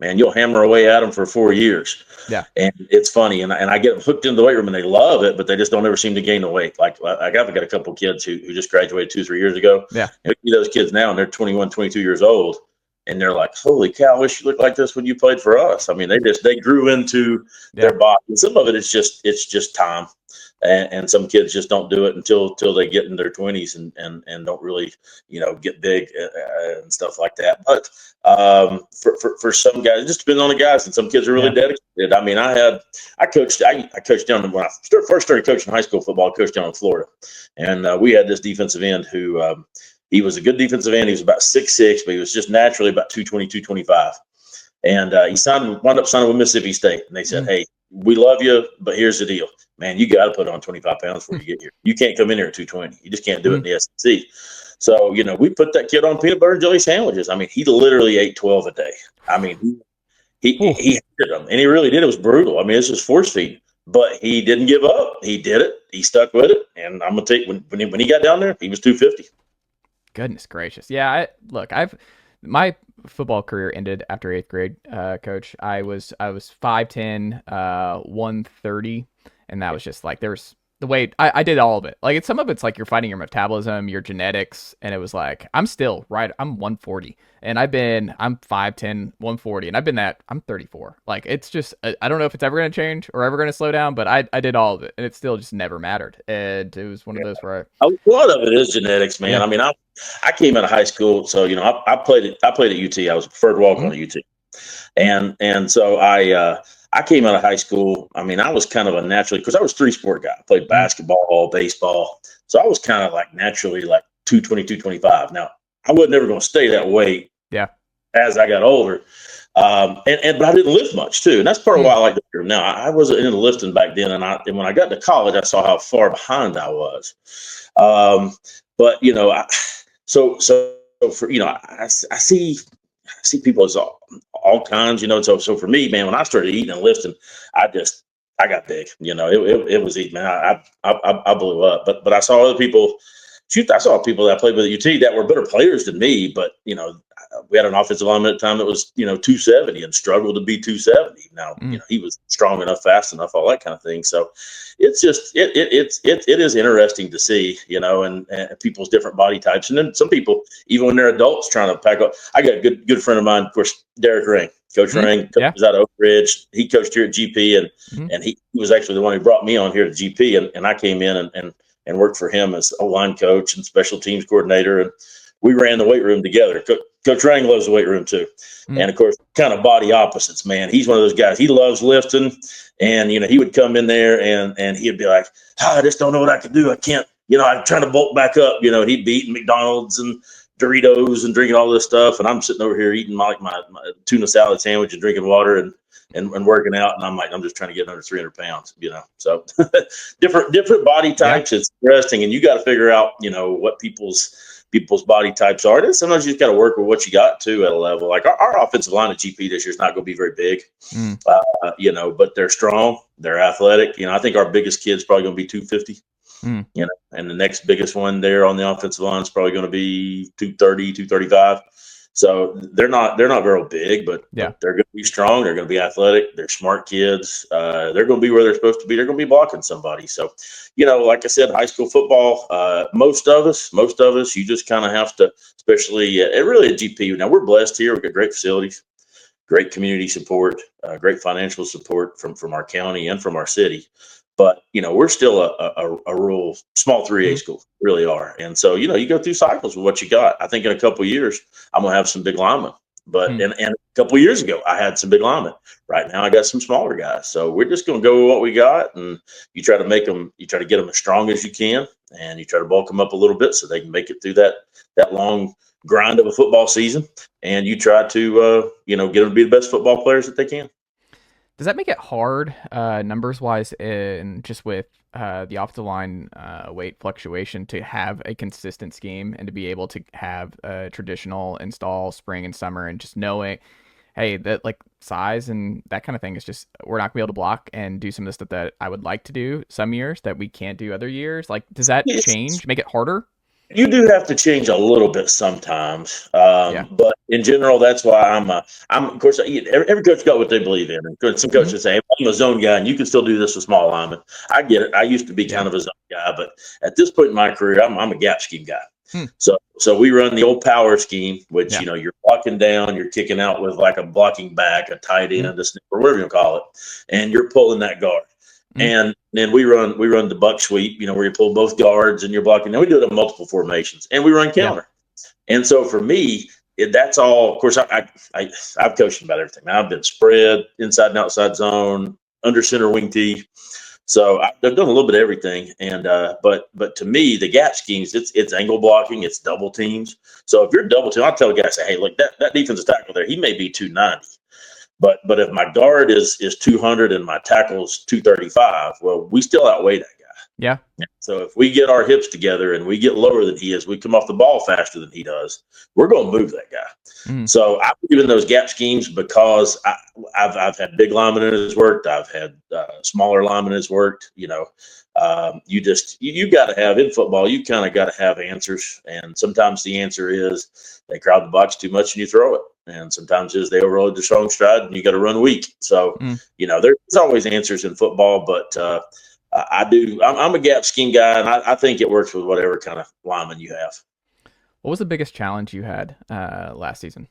man, you'll hammer away at them for 4 years. Yeah. And it's funny. And I get them hooked into the weight room and they love it, but they just don't ever seem to gain the weight. Like I've got a couple of kids who just graduated 2-3 years ago. Yeah. And we see those kids now and they're 21, 22 years old. And they're like, holy cow, I wish you looked like this when you played for us. I mean, they grew into their body. And some of it is just time. And some kids just don't do it until they get in their 20s and don't really, get big and stuff like that. But for some guys, it just depends on the guys. And some kids are really dedicated. I mean, I coached down when I first started coaching high school football. I coached down in Florida, and we had this defensive end who he was a good defensive end. He was about 6'6", but he was just naturally about 220, 225. And he wound up signing with Mississippi State. And they said, hey, we love you, but here's the deal. Man, you got to put on 25 pounds before you get here. You can't come in here at 220. You just can't do it in the SEC. So, we put that kid on peanut butter and jelly sandwiches. I mean, he literally ate 12 a day. I mean, He hated them, and he really did. It was brutal. I mean, this was force feed, but he didn't give up. He did it. He stuck with it, and I'm gonna take when he got down there, he was 250. Goodness gracious. Yeah, my football career ended after 8th grade, coach. I was 5'10", 130, and that was just like there's the way I did all of it. Like some of it's like you're fighting your metabolism, your genetics, and it was like I'm 140, and I'm 5'10", 140, and I'm 34. Like it's just I don't know if it's ever going to change or ever going to slow down, but I did all of it, and it still just never mattered. And it was one of those where A lot of it is genetics, man. Yeah. I mean, I came out of high school, so I played at UT. I was a preferred walk-on at UT, and so I came out of high school. I mean, I was kind of a naturally, because I was 3-sport guy. I played basketball, baseball, so I was kind of like naturally like 220, 225. Now I wasn't ever going to stay that weight. Yeah. As I got older, but I didn't lift much too, and that's part of why I like the gym. Now I wasn't into lifting back then, and when I got to college, I saw how far behind I was. But so for I see people as all kinds, So for me, man, when I started eating and lifting, I got big. It was easy, man. I blew up. But I saw other people. I saw people that I played with at UT that were better players than me, but we had an offensive lineman at the time that was 270 and struggled to be 270. Now he was strong enough, fast enough, all that kind of thing. So it's just it is interesting to see, and people's different body types, and then some people even when they're adults trying to pack up. I got a good friend of mine, of course, Derek Ring, Coach Ring, coaches out of Oak Ridge. He coached here at GP, and he was actually the one who brought me on here to GP, and I came in and worked for him as O-line coach and special teams coordinator. And we ran the weight room together. Coach Rang loves the weight room too. And of course, kind of body opposites, man. He's one of those guys. He loves lifting. And, he would come in there and he'd be like, I just don't know what I can do. I can't, I'm trying to bulk back up. He'd be eating McDonald's and Doritos and drinking all this stuff. And I'm sitting over here eating my tuna salad sandwich and drinking water and working out. And I'm like, I'm just trying to get under 300 pounds, so different body types. Yeah. It's interesting. And you got to figure out, what people's body types are. And sometimes you just got to work with what you got too at a level. Like our offensive line at GP this year is not going to be very big, but they're strong. They're athletic. I think our biggest kid's probably going to be 250. And the next biggest one there on the offensive line is probably going to be 230, 235. So they're not very big, but they're going to be strong. They're going to be athletic. They're smart kids. They're going to be where they're supposed to be. They're going to be blocking somebody. So, like I said, high school football, most of us, you just kind of have to, especially really at GP. Now we're blessed here. We've got great facilities, great community support, great financial support from our county and from our city. But, we're still a rural small 3A school, really are. And so, you go through cycles with what you got. I think in a couple of years, I'm going to have some big linemen. But and a couple of years ago, I had some big linemen. Right now, I got some smaller guys. So we're just going to go with what we got. And you try to get them as strong as you can. And you try to bulk them up a little bit so they can make it through that long grind of a football season. And you try to, get them to be the best football players that they can. Does that make it hard, numbers-wise, and just with the offensive line weight fluctuation, to have a consistent scheme and to be able to have a traditional install spring and summer, and just knowing, hey, that like size and that kind of thing is just we're not gonna be able to block and do some of the stuff that I would like to do some years that we can't do other years? Like, does that change, make it harder? You do have to change a little bit sometimes, but in general, that's why I'm of course, every coach got what they believe in. And some coaches say, I'm a zone guy, and you can still do this with small linemen. I get it. I used to be kind of a zone guy, but at this point in my career, I'm a gap scheme guy. So we run the old power scheme, which, you're blocking down, you're kicking out with like a blocking back, a tight end, a snip, or whatever you call it, and you're pulling that guard. And then we run the buck sweep, where you pull both guards and you're blocking. Now we do it in multiple formations, and we run counter. And so for me, that's all. Of course, I've coached about everything. I've been spread, inside and outside zone, under center wing tee. So I've done a little bit of everything. And but to me, the gap schemes, it's angle blocking, it's double teams. So if you're double team, I'll tell a guy, say, hey, look, that defensive tackle there, he may be 290. But if my guard is 200 and my tackle's 235, well, we still outweigh that guy. Yeah. So if we get our hips together and we get lower than he is, we come off the ball faster than he does, we're going to move that guy. So I believe in those gap schemes because I've had big linemen in his worked. I've had smaller linemen in his worked. You got to have in football. You kind of got to have answers, and sometimes the answer is they crowd the box too much and you throw it, and sometimes is they overload the strong stride and you got to run weak. So there's always answers in football, but I'm a gap scheme guy, and I think it works with whatever kind of lineman you have. What was the biggest challenge you had last season?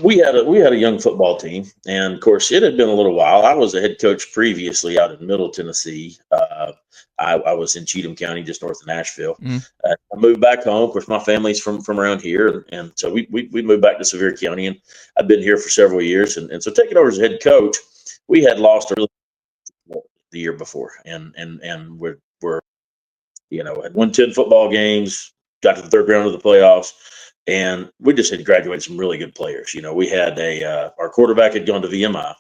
We had a young football team, and of course, it had been a little while. I was a head coach previously out in Middle Tennessee. I was in Cheatham County, just north of Nashville. I moved back home. Of course, my family's from around here, and so we moved back to Sevier County, and I've been here for several years. And so taking over as a head coach, we had lost early the year before, and we're had won 10 football games, got to the third round of the playoffs, and we just had graduated some really good players. We had our quarterback had gone to VMI.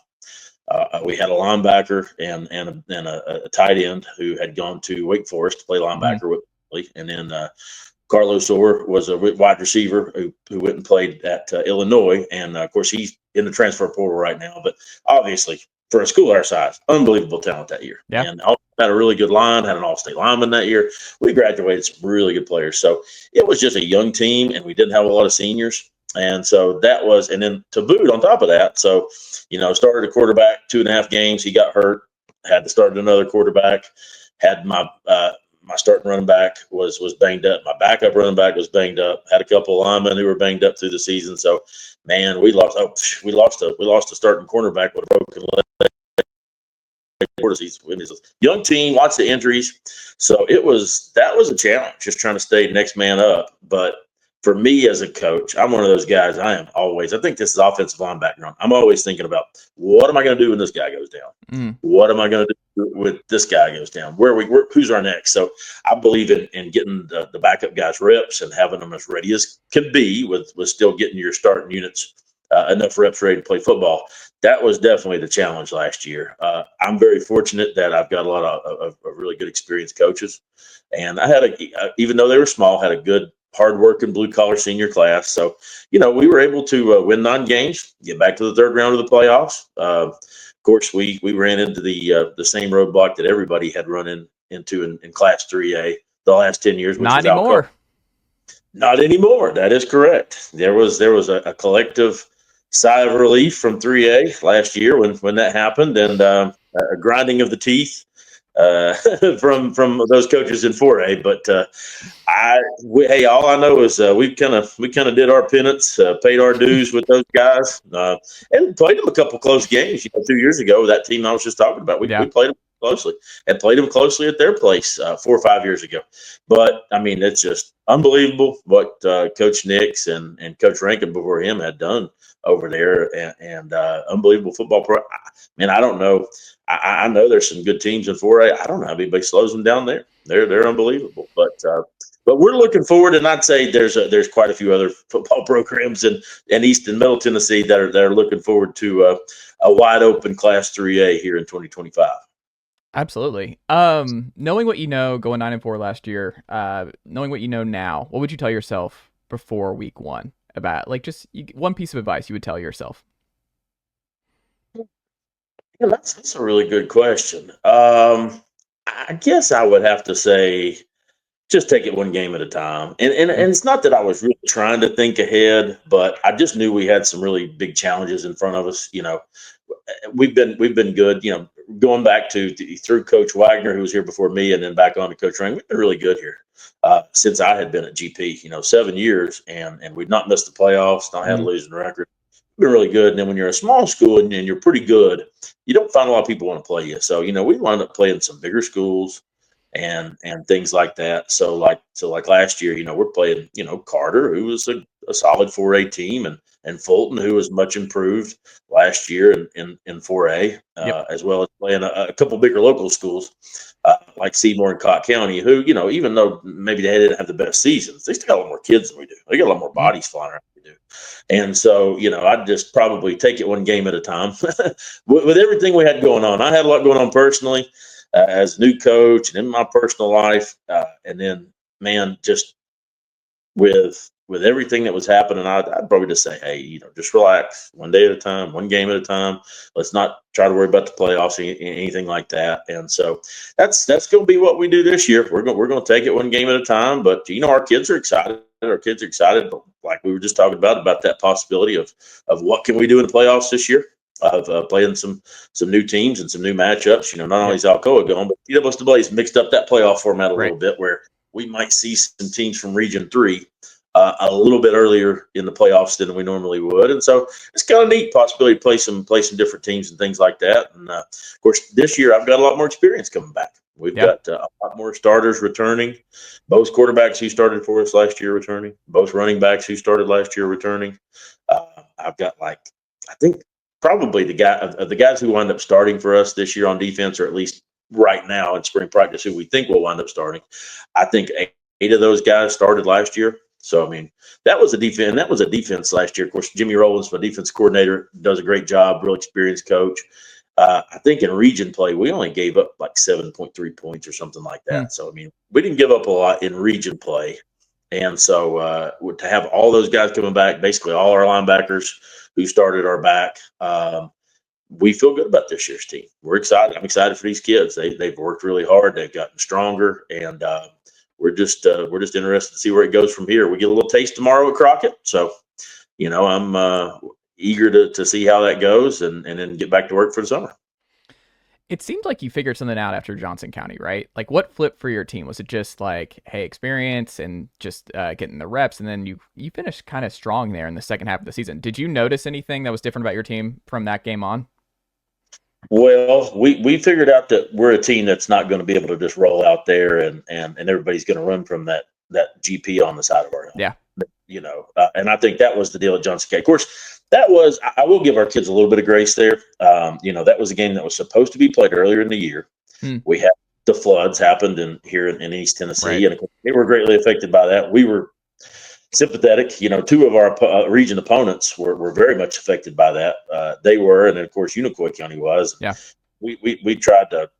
We had a linebacker and a tight end who had gone to Wake Forest to play linebacker with me. And then Carlos Orr was a wide receiver who went and played at Illinois. And, of course, he's in the transfer portal right now. But obviously, for a school our size, unbelievable talent that year. Yeah. And had a really good line, had an all-state lineman that year. We graduated some really good players. So it was just a young team, and we didn't have a lot of seniors. And so that was – and then to boot on top of that, so, started a quarterback 2.5 games. He got hurt, had to start another quarterback, had my starting running back was banged up. My backup running back was banged up. Had a couple of linemen who were banged up through the season. So, man, we lost a starting cornerback with a broken leg. Young team, lots of injuries. So that was a challenge, just trying to stay next man up. But for me as a coach, I'm one of those guys. I think this is offensive line background. I'm always thinking about what am I going to do when this guy goes down? What am I going to do with this guy goes down? Who's our next? So I believe in getting the backup guys reps and having them as ready as can be with still getting your starting units enough reps ready to play football. That was definitely the challenge last year. I'm very fortunate that I've got a lot of really good experienced coaches, and I had even though they were small, had a good hardworking blue collar senior class. So, we were able to win 9 games, get back to the third round of the playoffs. Of course, we ran into the same roadblock that everybody had run into in Class 3A the last 10 years. Not anymore. Not anymore. That is correct. There was a collective sigh of relief from 3A last year when that happened, and a grinding of the teeth from those coaches in 4A. But all I know is we kind of did our penance, paid our dues with those guys, and played them a couple close games. 2 years ago, that team I was just talking about, we played them closely and played them closely at their place 4 or 5 years ago. But I mean, it's just unbelievable what Coach Nix and Coach Rankin before him had done over there, and unbelievable football pro. Man, I don't know. I know there's some good teams in 4A. I don't know how anybody slows them down there. They're unbelievable. But we're looking forward, and I'd say there's quite a few other football programs in East and Middle Tennessee that are looking forward to a wide open Class 3A here in 2025. Absolutely. Knowing what you know, going 9-4 last year, knowing what you know now, what would you tell yourself before week 1 about, just one piece of advice you would tell yourself? Yeah, that's a really good question. I guess I would have to say just take it one game at a time. And it's not that I was really trying to think ahead, but I just knew we had some really big challenges in front of us. We've been good, going back through Coach Wagner, who was here before me, and then back on to Coach Rankin. We've been really good here since I had been at GP, 7 years, and we've not missed the playoffs, not had a losing record. We've been really good. And then when you're a small school and you're pretty good, you don't find a lot of people want to play you. So, we wound up playing some bigger schools and things like that. So like last year, we're playing, Carter, who was a solid 4A team, and Fulton, who was much improved last year in 4A, as well as playing a couple bigger local schools like Seymour and Cott County, who, even though maybe they didn't have the best seasons, they still got a lot more kids than we do. They got a lot more bodies flying around than we do. And so, I'd just probably take it one game at a time with everything we had going on. I had a lot going on personally. as a new coach and in my personal life. And then, man, just with everything that was happening, I'd probably just say, hey, just relax, one day at a time, one game at a time. Let's not try to worry about the playoffs or anything like that. And so that's going to be what we do this year. We're going to take it one game at a time. But our kids are excited. Our kids are excited, like we were just talking about that possibility of what can we do in the playoffs this year. Of playing some new teams and some new matchups. Not only is Alcoa going, but CWS mixed up that playoff format a little bit, where we might see some teams from Region 3 a little bit earlier in the playoffs than we normally would. And so it's kind of neat possibility to play some different teams and things like that. And of course, this year I've got a lot more experience coming back. We've got a lot more starters returning. Both quarterbacks who started for us last year returning. Both running backs who started last year returning. I've got I think probably the guys who wind up starting for us this year on defense, or at least right now in spring practice, who we think will wind up starting. I think 8 of those guys started last year. So, I mean, that was a defense last year. Of course, Jimmy Rowlands, my defense coordinator, does a great job, real experienced coach. I think in region play, we only gave up 7.3 points or something like that. So, I mean, we didn't give up a lot in region play. And so to have all those guys coming back, basically all our linebackers who started are back, we feel good about this year's team. We're excited. I'm excited for these kids. They've worked really hard. They've gotten stronger, and we're just interested to see where it goes from here. We get a little taste tomorrow at Crockett, so I'm eager to see how that goes, and then get back to work for the summer. It seemed like you figured something out after Johnson County, right? Like, what flipped for your team? Was it just hey, experience and just getting the reps, and then you finished kind of strong there in the second half of the season? Did you notice anything that was different about your team from that game on? Well, we figured out that we're a team that's not going to be able to just roll out there and everybody's going to run from that GP on the side of our helmet. Yeah. And I think that was the deal at Johnson County. Of course, I will give our kids a little bit of grace there. That was a game that was supposed to be played earlier in the year. We had the floods happened here in East Tennessee, and they were greatly affected by that. We were sympathetic. 2 of our region opponents were very much affected by that. They were, and of course, Unicoi County was. Yeah. We tried to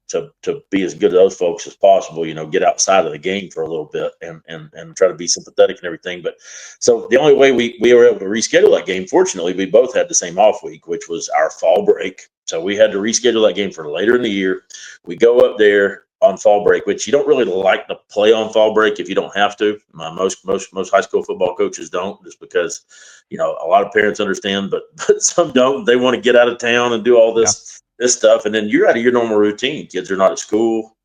be as good to those folks as possible, get outside of the game for a little bit and try to be sympathetic and everything. But so the only way we were able to reschedule that game, fortunately, we both had the same off week, which was our fall break. So we had to reschedule that game for later in the year. We go up there on fall break, which you don't really like to play on fall break if you don't have to. Most high school football coaches don't, just because, a lot of parents understand, but some don't. They want to get out of town and do all this stuff, and then you're out of your normal routine. Kids are not at school,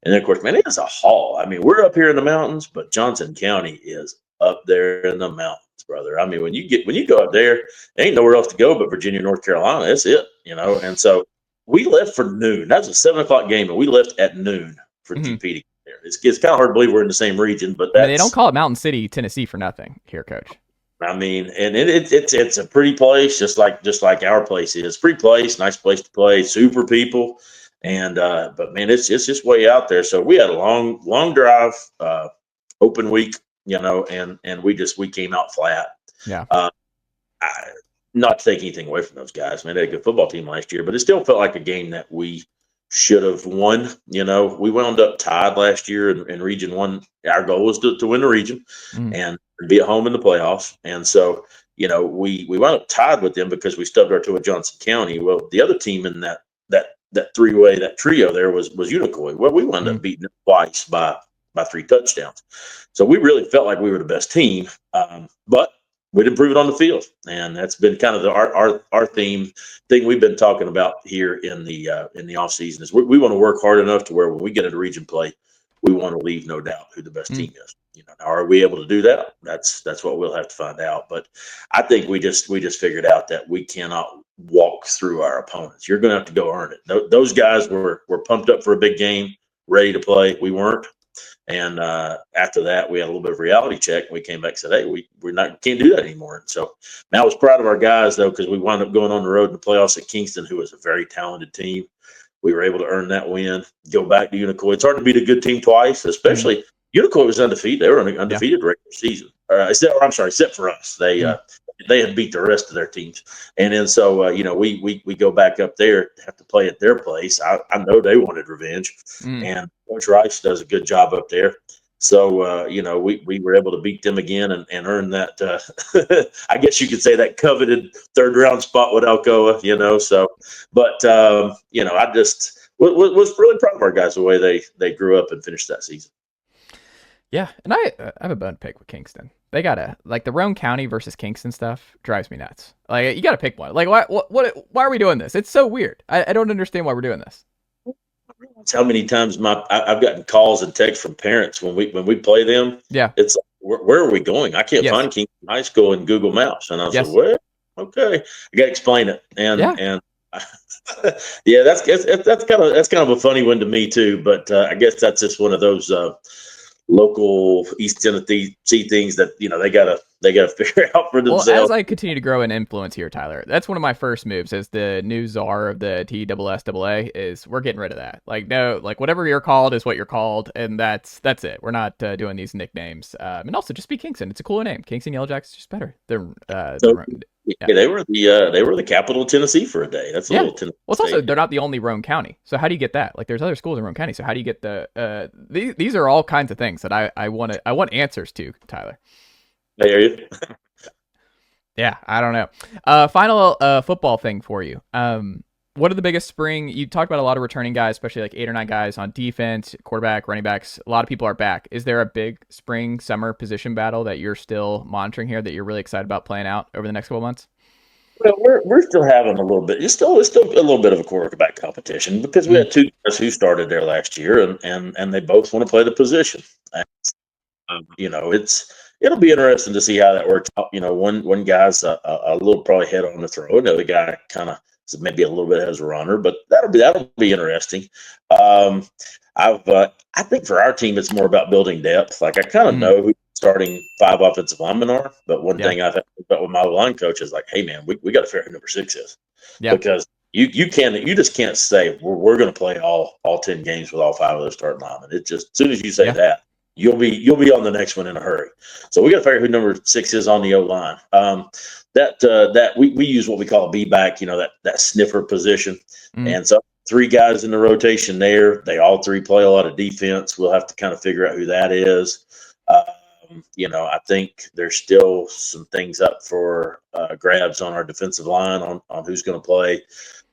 and then of course, man, it is a haul. I mean, we're up here in the mountains, but Johnson County is up there in the mountains, brother. I mean, when you go up there ain't nowhere else to go but Virginia, North Carolina. That's it, And so we left for noon. That was a 7:00 game, and we left at noon for GP to get there. It's kind of hard to believe we're in the same region, but they don't call it Mountain City, Tennessee for nothing here, Coach. I mean, and it's a pretty place, just like our place is. Pretty place, nice place to play, super people, and but man, it's just way out there. So we had a long drive, open week, and we came out flat. Yeah. Not to take anything away from those guys, man. They had a good football team last year, but it still felt like a game that we should have won. We wound up tied last year in Region 1. Our goal was to win the region and be at home in the playoffs. And so, we wound up tied with them because we stubbed our toe at Johnson County. Well, the other team in that three-way, that trio there was Unicoi. Well, we wound up beating them twice by 3 touchdowns. So we really felt like we were the best team. But we didn't prove it on the field, and that's been kind of our thing we've been talking about here in the off season. Is we want to work hard enough to where when we get into region play, we want to leave no doubt who the best team is. Now, are we able to do that? That's what we'll have to find out. But I think we just figured out that we cannot walk through our opponents. You're going to have to go earn it. Those guys were pumped up for a big game, ready to play. We weren't. And after that, we had a little bit of reality check. And we came back and said, hey, can't do that anymore. And so, man, I was proud of our guys, though, because we wound up going on the road in the playoffs at Kingston, who was a very talented team. We were able to earn that win, go back to Unicoi. It's hard to beat a good team twice, especially Unicoi was undefeated. They were undefeated regular season. Except for us. They they had beat the rest of their teams. And then so we go back up there, have to play at their place. I know they wanted revenge, and Coach Rice does a good job up there. So we were able to beat them again and earn that. I guess you could say that coveted third round spot with Alcoa. So, but I just was really proud of our guys the way they grew up and finished that season. Yeah, and I have a bone to pick with Kingston. They gotta the Roane County versus Kingston stuff drives me nuts. Like, you gotta pick one. Like, why are we doing this? It's so weird. I don't understand why we're doing this. How many times I've gotten calls and texts from parents when we play them. Yeah, it's like, where are we going? I can't find Kingston High School in Google Maps, and I was like, well, okay, I got to explain it, and yeah, that's kind of a funny one to me too. But I guess that's just one of those local East Tennessee things that they gotta figure out for themselves. Well, as I continue to grow in influence here, Tyler, that's one of my first moves as the new czar of the TSSAA is we're getting rid of that. Like, no, like whatever you're called is what you're called, and that's it. We're not doing these nicknames. And also just be Kingston. It's a cooler name. Kingston Yellow Jackets is just better. They were the capital of Tennessee for a day. That's a little Tennessee. Well, it's also they're not the only Roane County. So how do you get that? Like, there's other schools in Roane County. So how do you get the these are all kinds of things that I want answers to, Tyler. I hear you. Yeah, I don't know. Final football thing for you. What are the biggest spring? You talked about a lot of returning guys, especially like 8 or 9 guys on defense, quarterback, running backs. A lot of people are back. Is there a big spring, summer position battle that you're still monitoring here that you're really excited about playing out over the next couple of months? Well, we're still having a little bit. It's still a little bit of a quarterback competition because we had 2 guys who started there last year, and they both want to play the position. And, it'll be interesting to see how that works out. One guy's a little probably head on the throw. Another guy kind of maybe a little bit as a runner, but that'll be interesting. I think for our team, it's more about building depth. Like, I kind of know who starting 5 offensive linemen are, but one thing I've had about with my line coach is like, hey man, we got to figure out who number 6 is, because you just can't say we're going to play all 10 games with all 5 of those starting linemen. It just, as soon as you say that, you'll be on the next one in a hurry. So we got to figure out who number 6 is on the O line. That we use what we call a B back, that sniffer position, and so 3 guys in the rotation there. They all 3 play a lot of defense. We'll have to kind of figure out who that is. I think there's still some things up for grabs on our defensive line on who's going to play.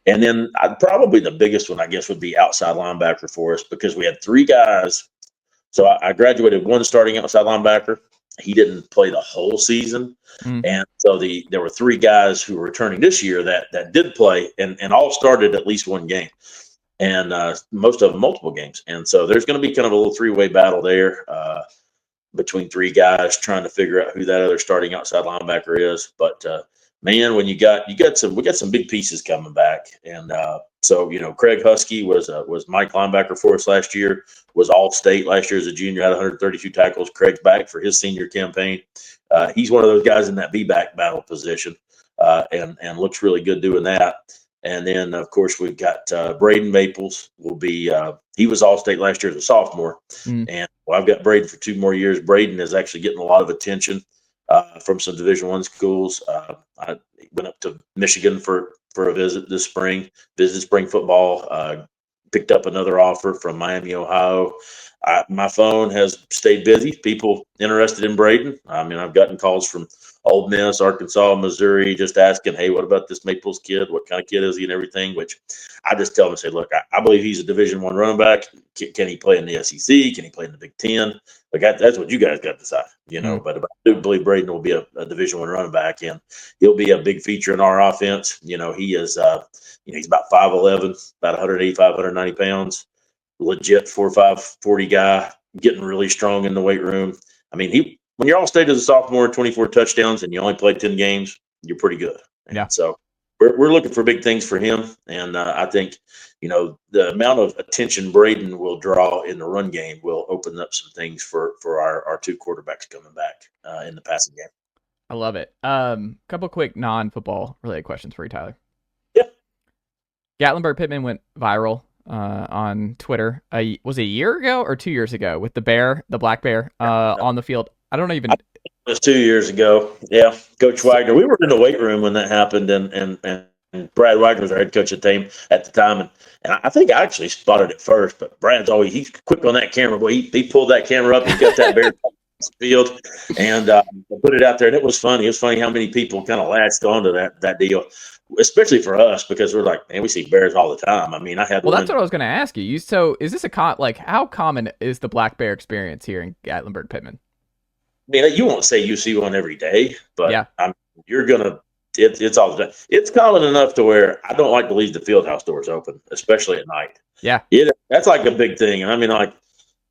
And then probably the biggest one, I guess, would be outside linebacker for us, because we had 3 guys. So I graduated 1 starting outside linebacker. He didn't play the whole season. And so there were 3 guys who were returning this year that did play and all started at least 1 game, and most of them multiple games. And so there's going to be kind of a little 3-way battle there between 3 guys trying to figure out who that other starting outside linebacker is. But man, when we got some big pieces coming back, and so Craig Husky was Mike linebacker for us last year, was all state last year as a junior, had 132 tackles. Craig's back for his senior campaign. He's one of those guys in that B-back battle position, and looks really good doing that. And then, of course, we've got Braden Maples. He was All-State last year as a sophomore. And I've got Braden for 2 more years. Braden is actually getting a lot of attention from some Division I schools. I went up to Michigan for a visit this spring, visited spring football, picked up another offer from Miami, Ohio. My phone has stayed busy. People interested in Braden. I mean, I've gotten calls from Ole Miss, Arkansas, Missouri, just asking, hey, what about this Maples kid? What kind of kid is he and everything? Which I just tell them, say, look, I believe he's a Division I running back. Can he play in the SEC? Can he play in the Big Ten? Like, that's what you guys got to decide, But I do believe Braden will be a Division I running back, and he'll be a big feature in our offense. He is, he's about 5'11", about 185, 190 pounds, legit 4.5 40 guy, getting really strong in the weight room. I mean, when you're All-State as a sophomore, 24 touchdowns, and you only played 10 games, you're pretty good. Yeah. So we're looking for big things for him, and I think the amount of attention Braden will draw in the run game will open up some things for our 2 quarterbacks coming back in the passing game. I love it. Couple quick non-football related questions for you, Tyler. Yeah. Gatlinburg-Pittman went viral on Twitter. Was it a year ago or 2 years ago with the black bear on the field? I don't even. was 2 years ago. Yeah, Coach Wagner. We were in the weight room when that happened, and Brad Wagner was our head coach at the time, and I think I actually spotted it first. But Brad's he's quick on that camera. Boy, he pulled that camera up and got that bear field and put it out there, and it was funny. It was funny how many people kind of latched onto that deal, especially for us because we're like, man, we see bears all the time. I mean, I had well, that's what I was going to ask you. So, is this how common is the black bear experience here in Gatlinburg-Pittman? I mean, you won't say you see one every day, but yeah. You're gonna. It's all the time. It's common enough to where I don't like to leave the field house doors open, especially at night. Yeah, that's like a big thing. I mean, like,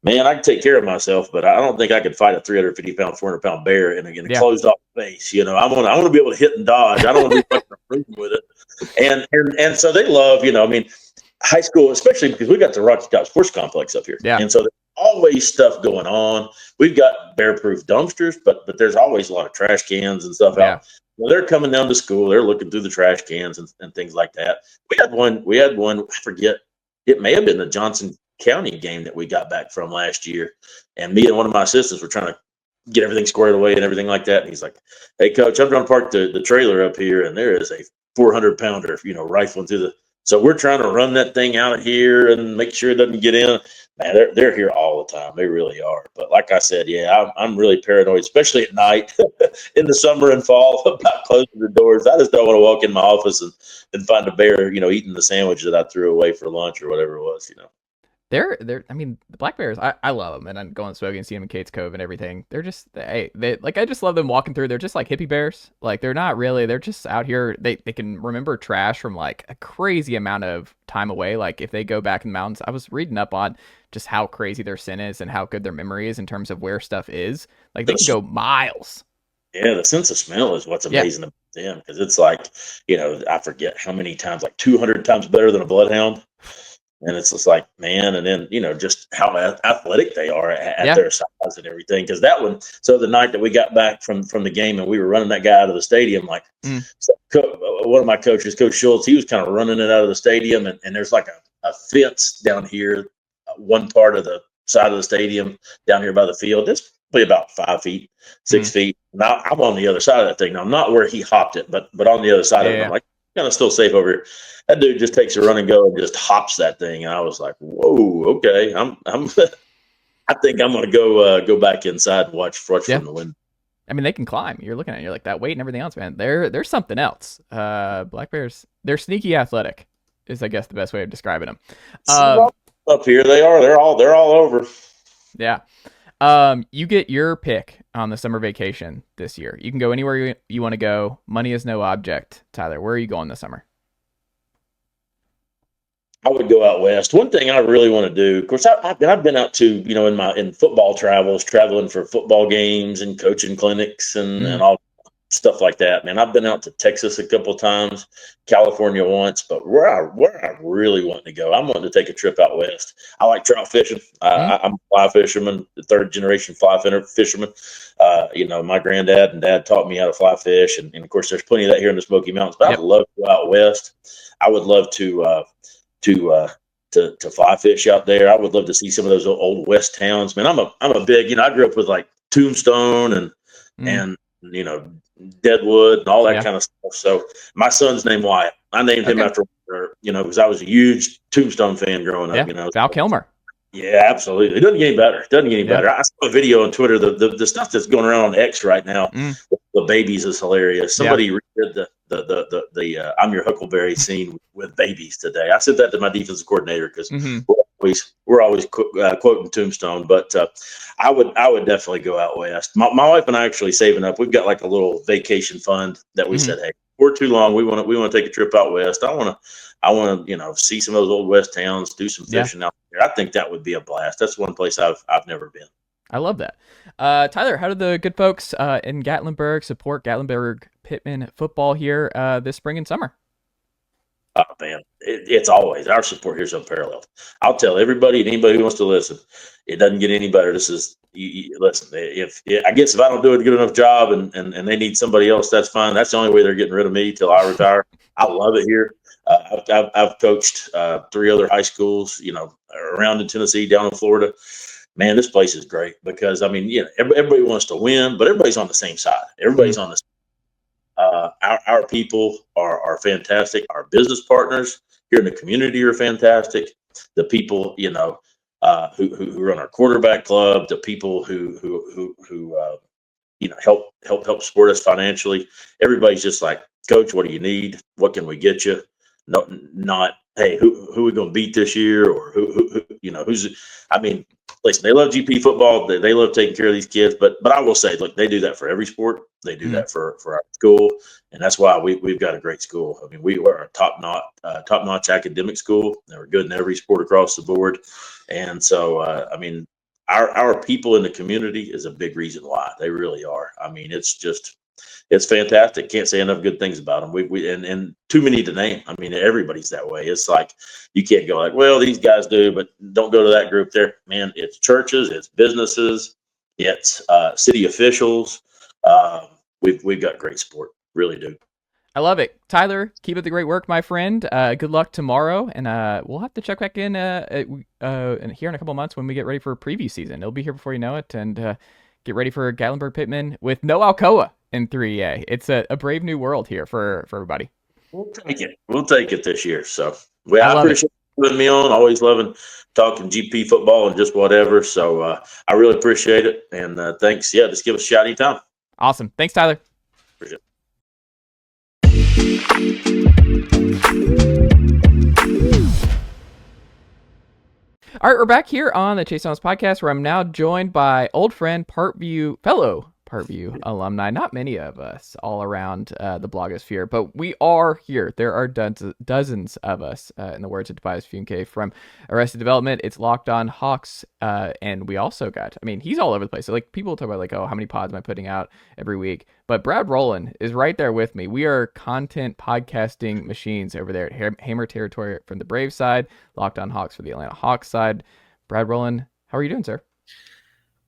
man, I can take care of myself, but I don't think I could fight a 350-pound, 400-pound bear in a closed off space. You know, I want to be able to hit and dodge. I don't want to be fucking room with it. And so they love, I mean, high school, especially because we got the Rocky Top Sports Complex up here. Yeah. And so there's always stuff going on. We've got bear-proof dumpsters, but there's always a lot of trash cans and stuff out. Well, they're coming down to school. They're looking through the trash cans and things like that. We had one. I forget. It may have been the Johnson County game that we got back from last year. And me and one of my assistants were trying to get everything squared away and everything like that. And he's like, hey, coach, I'm trying to park the trailer up here. And there is a 400-pounder, rifling through the. So we're trying to run that thing out of here and make sure it doesn't get in. Man, they're here all the time. They really are. But like I said, yeah, I'm really paranoid, especially at night in the summer and fall about closing the doors. I just don't want to walk in my office and find a bear, eating the sandwich that I threw away for lunch or whatever it was, They're I mean, the black bears, I love them, and I'm going smoking and see them in Kate's Cove and everything. They're just, I just love them walking through. They're just like hippie bears. Like, they're not really, they're just out here. They can remember trash from like a crazy amount of time away. Like, if they go back in the mountains, I was reading up on just how crazy their sin is and how good their memory is in terms of where stuff is. Like, they can go miles. Yeah, the sense of smell is what's amazing about them, because it's like, I forget how many times, like 200 times better than a bloodhound. And it's just like, man, and then, just how athletic they are at their size and everything. Because that one, so the night that we got back from the game and we were running that guy out of the stadium, like one of my coaches, Coach Schultz, he was kind of running it out of the stadium. And there's like a fence down here, one part of the side of the stadium down here by the field. It's probably about 5 feet, 6 feet. Now I'm on the other side of that thing. Now, not where he hopped it, but on the other side of it. I'm like, kind of still safe over here. That dude just takes a run and go and just hops that thing. And I was like, whoa, okay. I think I'm going to go back inside and watch from the window. I mean, they can climb. You're looking at it, you're like, that weight and everything else, man. They're something else. Black bears, they're sneaky athletic is, I guess, the best way of describing them. Up here, they are. They're all over. Yeah. You get your pick on the summer vacation this year. You can go anywhere you want to go. Money is no object. Tyler, where are you going this summer? I would go out west. One thing I really want to do, of course, I've been out to, in football travels, traveling for football games and coaching clinics and all stuff like that. Man, I've been out to Texas a couple of times, California once, but where I really want to go, I'm wanting to take a trip out west. I like trout fishing. I'm a fly fisherman, the third generation fly fisherman. My granddad and dad taught me how to fly fish, and of course, there's plenty of that here in the Smoky Mountains. But I'd love to go out west. I would love to fly fish out there. I would love to see some of those old west towns. Man, I'm a big, I grew up with like Tombstone and Deadwood and all that kind of stuff. So my son's named Wyatt. I named him after, because I was a huge Tombstone fan growing up. Val Kilmer. Yeah, absolutely. It doesn't get any better. I saw a video on Twitter. The stuff that's going around on X right now, the babies, is hilarious. Somebody redid the I'm Your Huckleberry scene with babies today. I said that to my defensive coordinator because we're always quoting Tombstone. But I would definitely go out west. My wife and I actually saving up. We've got like a little vacation fund that we said, hey, we're too long. We want to take a trip out west. I want to see some of those old west towns, do some fishing out there. I think that would be a blast. That's one place I've never been. I love that. Tyler, how did the good folks in Gatlinburg support Gatlinburg-Pittman football here this spring and summer? Oh, man, it's always, our support here is unparalleled. I'll tell everybody and anybody who wants to listen, it doesn't get any better. This is, listen, I guess if I don't do a good enough job and they need somebody else, that's fine. That's the only way they're getting rid of me till I retire. I love it here. I've coached 3 other high schools, around in Tennessee, down in Florida. man, this place is great because, I mean, everybody wants to win, but everybody's on the same side. Everybody's on the our people are fantastic. Our business partners here in the community are fantastic. The people, who run our quarterback club, the people who help support us financially. Everybody's just like, Coach, what do you need? What can we get you? No, not, hey, who are we going to beat this year? Or who's, I mean, listen, they love GP football. They love taking care of these kids. But I will say, look, they do that for every sport. They do that for our school. And that's why we've got a great school. I mean, we are a top-notch academic school. And we're good in every sport across the board. And so, I mean, our people in the community is a big reason why. They really are. I mean, it's fantastic. Can't say enough good things about them. And too many to name. I mean, everybody's that way. It's like, you can't go like, well, these guys do, but don't go to that group there. Man, it's churches, it's businesses, it's city officials. We've got great support. Really do. I love it. Tyler, keep up the great work, my friend. Good luck tomorrow. And we'll have to check back in here in a couple months when we get ready for preview season. It'll be here before you know it. And get ready for Gatlinburg-Pittman with no Alcoa in 3A. It's a brave new world here for everybody. We'll take it. We'll take it this year. So I appreciate you putting me on. Always loving talking GP football and just whatever. So I really appreciate it. And thanks. Yeah, just give us a shout anytime. Awesome. Thanks, Tyler. Appreciate it. All right, we're back here on the Chase Thomas podcast, where I'm now joined by old friend, fellow Parkview alumni. Not many of us all around the blogosphere, but we are here. There are dozens of us, in the words of Tobias Funke from Arrested Development. It's Locked On Hawks, and we also got, I mean, he's all over the place. So, like, people talk about, like, oh, how many pods am I putting out every week? But Brad Rowland is right there with me. We are content podcasting machines over there at Hammer Territory from the Brave side, Locked On Hawks for the Atlanta Hawks side. Brad Rowland, how are you doing, sir?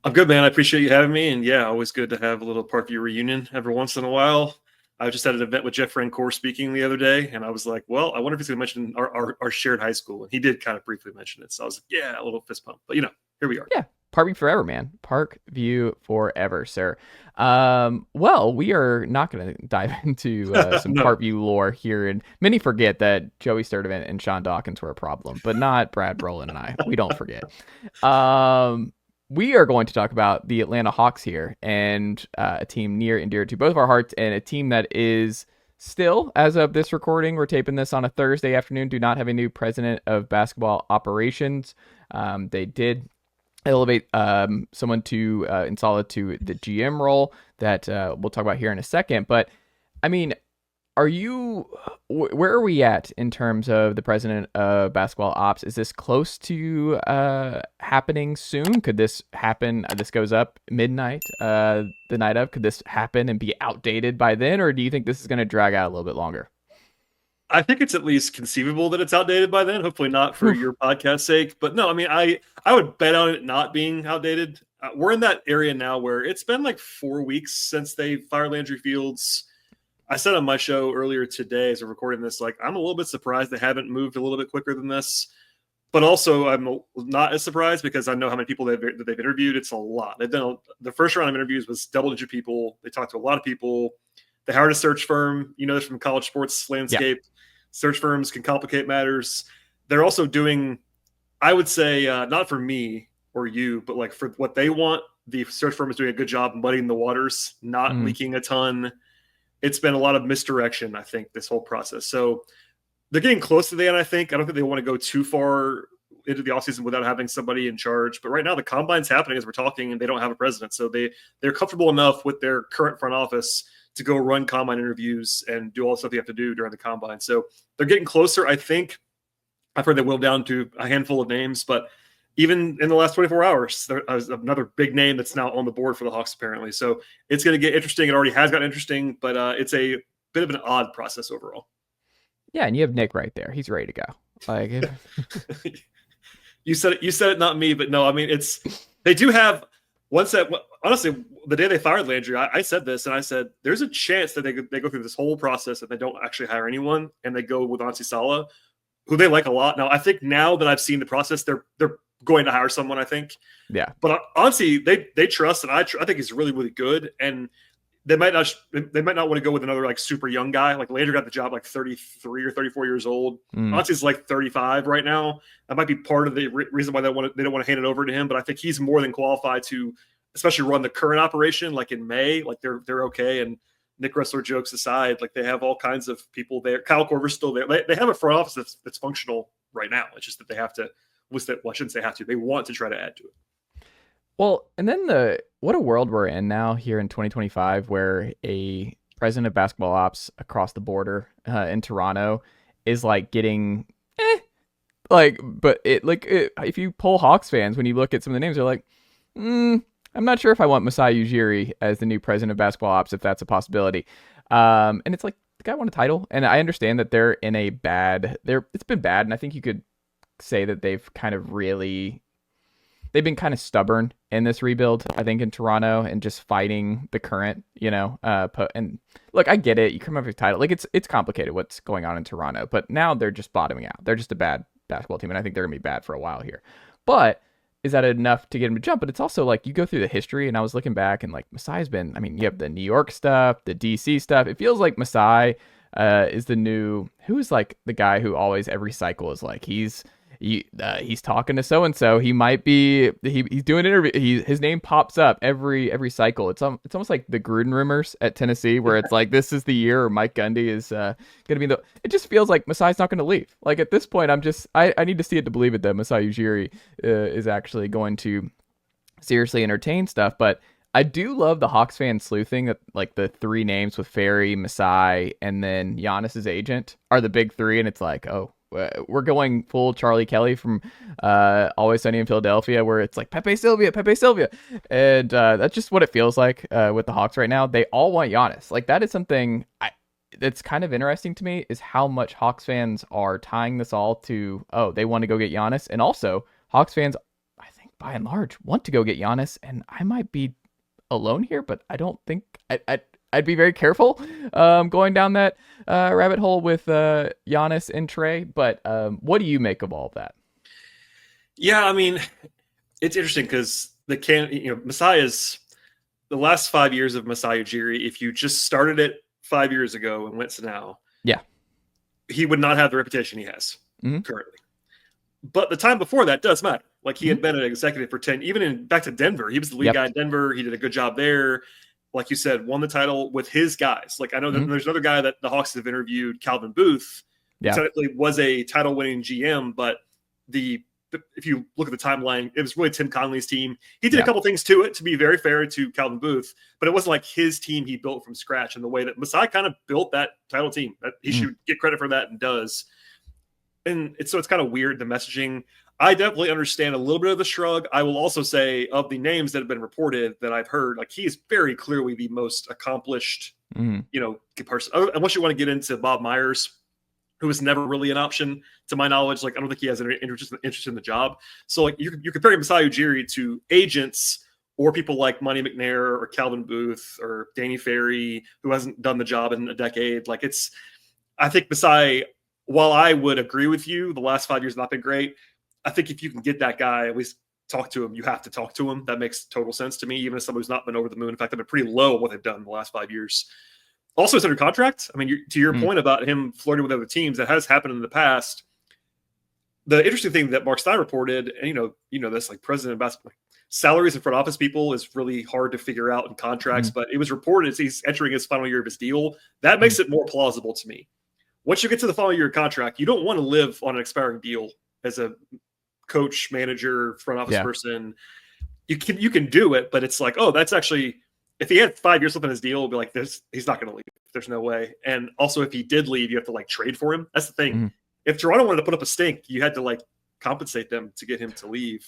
I'm good, man. I appreciate you having me. And yeah, always good to have a little Parkview reunion every once in a while. I just had an event with Jeff Rancourt speaking the other day, and I was like, well, I wonder if he's going to mention our shared high school. And he did kind of briefly mention it. So I was like, yeah, a little fist pump. But, here we are. Yeah, Parkview forever, man. Parkview forever, sir. Well, we are not going to dive into some Parkview lore here. And many forget that Joey Sturdivant and Sean Dawkins were a problem, but not Brad Rowland and I. We don't forget. We are going to talk about the Atlanta Hawks here, and a team near and dear to both of our hearts, and a team that is still, as of this recording, we're taping this on a Thursday afternoon, do not have a new president of basketball operations. They did elevate someone to install it to the GM role that we'll talk about here in a second. But, I mean, where are we at in terms of the president of basketball ops? Is this close to happening soon? Could this happen? This goes up midnight, the night of. Could this happen and be outdated by then? Or do you think this is going to drag out a little bit longer? I think it's at least conceivable that it's outdated by then. Hopefully not for your podcast's sake. But no, I mean, I would bet on it not being outdated. We're in that area now where it's been like 4 weeks since they fired Landry Fields. I said on my show earlier today, as we're recording this, like, I'm a little bit surprised they haven't moved a little bit quicker than this. But also, I'm not as surprised because I know how many people they've interviewed. It's a lot. They've done the first round of interviews was double-digit people. They talked to a lot of people. They hired a search firm. You know this from college sports landscape. Yeah. Search firms can complicate matters. They're also doing, I would say, not for me or you, but like for what they want, the search firm is doing a good job muddying the waters, not leaking a ton. It's been a lot of misdirection, I think, this whole process. So they're getting close to the end, I think. I don't think they want to go too far into the offseason without having somebody in charge. But right now, the combine's happening as we're talking, and they don't have a president. So they're comfortable enough with their current front office to go run combine interviews and do all the stuff you have to do during the combine. So they're getting closer, I think. I've heard they whittled down to a handful of names, but even in the last 24 hours, there's another big name that's now on the board for the Hawks, apparently. So it's going to get interesting. It already has gotten interesting, but it's a bit of an odd process overall. Yeah, and you have Nick right there. He's ready to go. Like, you said it, not me, but no, I mean, they do have one set. Honestly, the day they fired Landry, I said this, and I said, there's a chance that they go through this whole process and they don't actually hire anyone, and they go with Ansi Salah, who they like a lot. Now, I think now that I've seen the process, they're going to hire someone, I think. Yeah. But honestly, they trust, and I think he's really, really good. And they might not want to go with another like super young guy. Like Lander got the job like 33 or 34 years old. Honestly, he's like 35 right now. That might be part of the reason why they don't want to hand it over to him. But I think he's more than qualified to, especially run the current operation. Like in May, like they're okay. And Nick Ressler jokes aside, like they have all kinds of people there. Kyle Korver's still there. They have a front office that's functional right now. It's just that they have to. Well, I shouldn't say have to. They want to try to add to it. Well, and then what a world we're in now here in 2025, where a president of basketball ops across the border in Toronto is like getting, if you poll Hawks fans, when you look at some of the names, they're like, I'm not sure if I want Masai Ujiri as the new president of basketball ops, if that's a possibility. And it's like, the guy won a title, and I understand that they're in a it's been bad, and I think you could say that they've been kind of stubborn in this rebuild, I think, in Toronto, and just fighting the current, and look, I get it. You come up with a title. Like, it's complicated what's going on in Toronto, but now they're just bottoming out. They're just a bad basketball team, and I think they're going to be bad for a while here. But is that enough to get them to jump? But it's also like, you go through the history, and I was looking back, and like Masai's been, you have the New York stuff, the DC stuff. It feels like Masai is the new, who's like the guy who always every cycle is like, he's talking to so-and-so. He might be, he's doing an interview. His name pops up every cycle. It's almost like the Gruden rumors at Tennessee, where it's like, this is the year, or Mike Gundy is going to be it just feels like Masai's not going to leave. Like, at this point, I need to see it to believe it, that Masai Ujiri is actually going to seriously entertain stuff. But I do love the Hawks fan sleuthing that, like, the three names with Ferry, Masai, and then Giannis's agent are the big three. And it's like, oh, we're going full Charlie Kelly from Always Sunny in Philadelphia, where it's like Pepe Sylvia. And that's just what it feels like with the Hawks right now. They all want Giannis. Like, that is something that's kind of interesting to me, is how much Hawks fans are tying this all to, oh, they want to go get Giannis. And also, Hawks fans, I think, by and large, want to go get Giannis. And I might be alone here, but I don't think I'd be very careful going down that rabbit hole with Giannis and Trae. But what do you make of all of that? Yeah, it's interesting because Masai is the last 5 years of Masai Ujiri. If you just started it 5 years ago and went to now, he would not have the reputation he has currently. But the time before that does matter. Like, he had been an executive for 10, even back to Denver. He was the lead guy in Denver. He did a good job there. Like you said, won the title with his guys. Like, I know that there's another guy that the Hawks have interviewed, Calvin Booth, technically was a title-winning GM, but if you look at the timeline, it was really Tim Conley's team. He did a couple things to it, to be very fair to Calvin Booth, but it wasn't like his team he built from scratch in the way that Masai kind of built that title team. That he should get credit for that, and does. And it's kind of weird, the messaging. I definitely understand a little bit of the shrug. I will also say, of the names that have been reported that I've heard, like, he is very clearly the most accomplished, person. Unless you want to get into Bob Myers, who was never really an option to my knowledge. Like, I don't think he has any interest in the job. So, like, you're comparing Masai Ujiri to agents or people like Monty McNair or Calvin Booth or Danny Ferry, who hasn't done the job in a decade. Like, I think Masai, while I would agree with you, the last 5 years have not been great. I think if you can get that guy, at least talk to him, you have to talk to him. That makes total sense to me, even as somebody who's not been over the moon. In fact, they've been pretty low on what they've done in the last 5 years. Also, it's under contract. To your point about him flirting with other teams, that has happened in the past. The interesting thing that Mark Stein reported, and this, like, president of basketball, salaries in front office people is really hard to figure out in contracts, but it was reported he's entering his final year of his deal. That makes it more plausible to me. Once you get to the final year of contract, you don't want to live on an expiring deal as a coach, manager, front office person. You can do it, but it's like, oh, that's actually, if he had 5 years left on his deal, it'd be like, he's not going to leave. There's no way. And also, if he did leave, you have to, like, trade for him. That's the thing. If Toronto wanted to put up a stink, you had to, like, compensate them to get him to leave,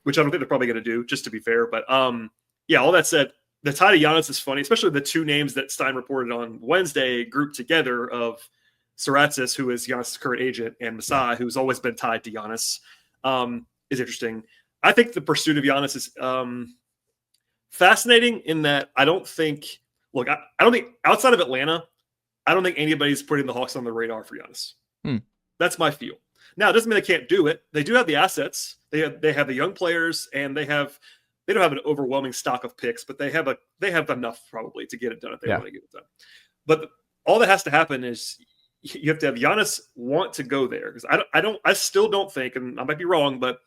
which I don't think they're probably going to do, just to be fair. But all that said, the tie to Giannis is funny, especially the two names that Stein reported on Wednesday grouped together of Saratsis, who is Giannis' current agent, and Masai, who's always been tied to Giannis, is interesting. I think the pursuit of Giannis is fascinating in that I don't think outside of Atlanta, I don't think anybody's putting the Hawks on the radar for Giannis. That's my feel. Now, it doesn't mean they can't do it. They do have the assets. They have the young players, and they don't have an overwhelming stock of picks, but they have enough probably to get it done if they want to get it done. But all that has to happen is you have to have Giannis want to go there, because I still don't think, and I might be wrong, but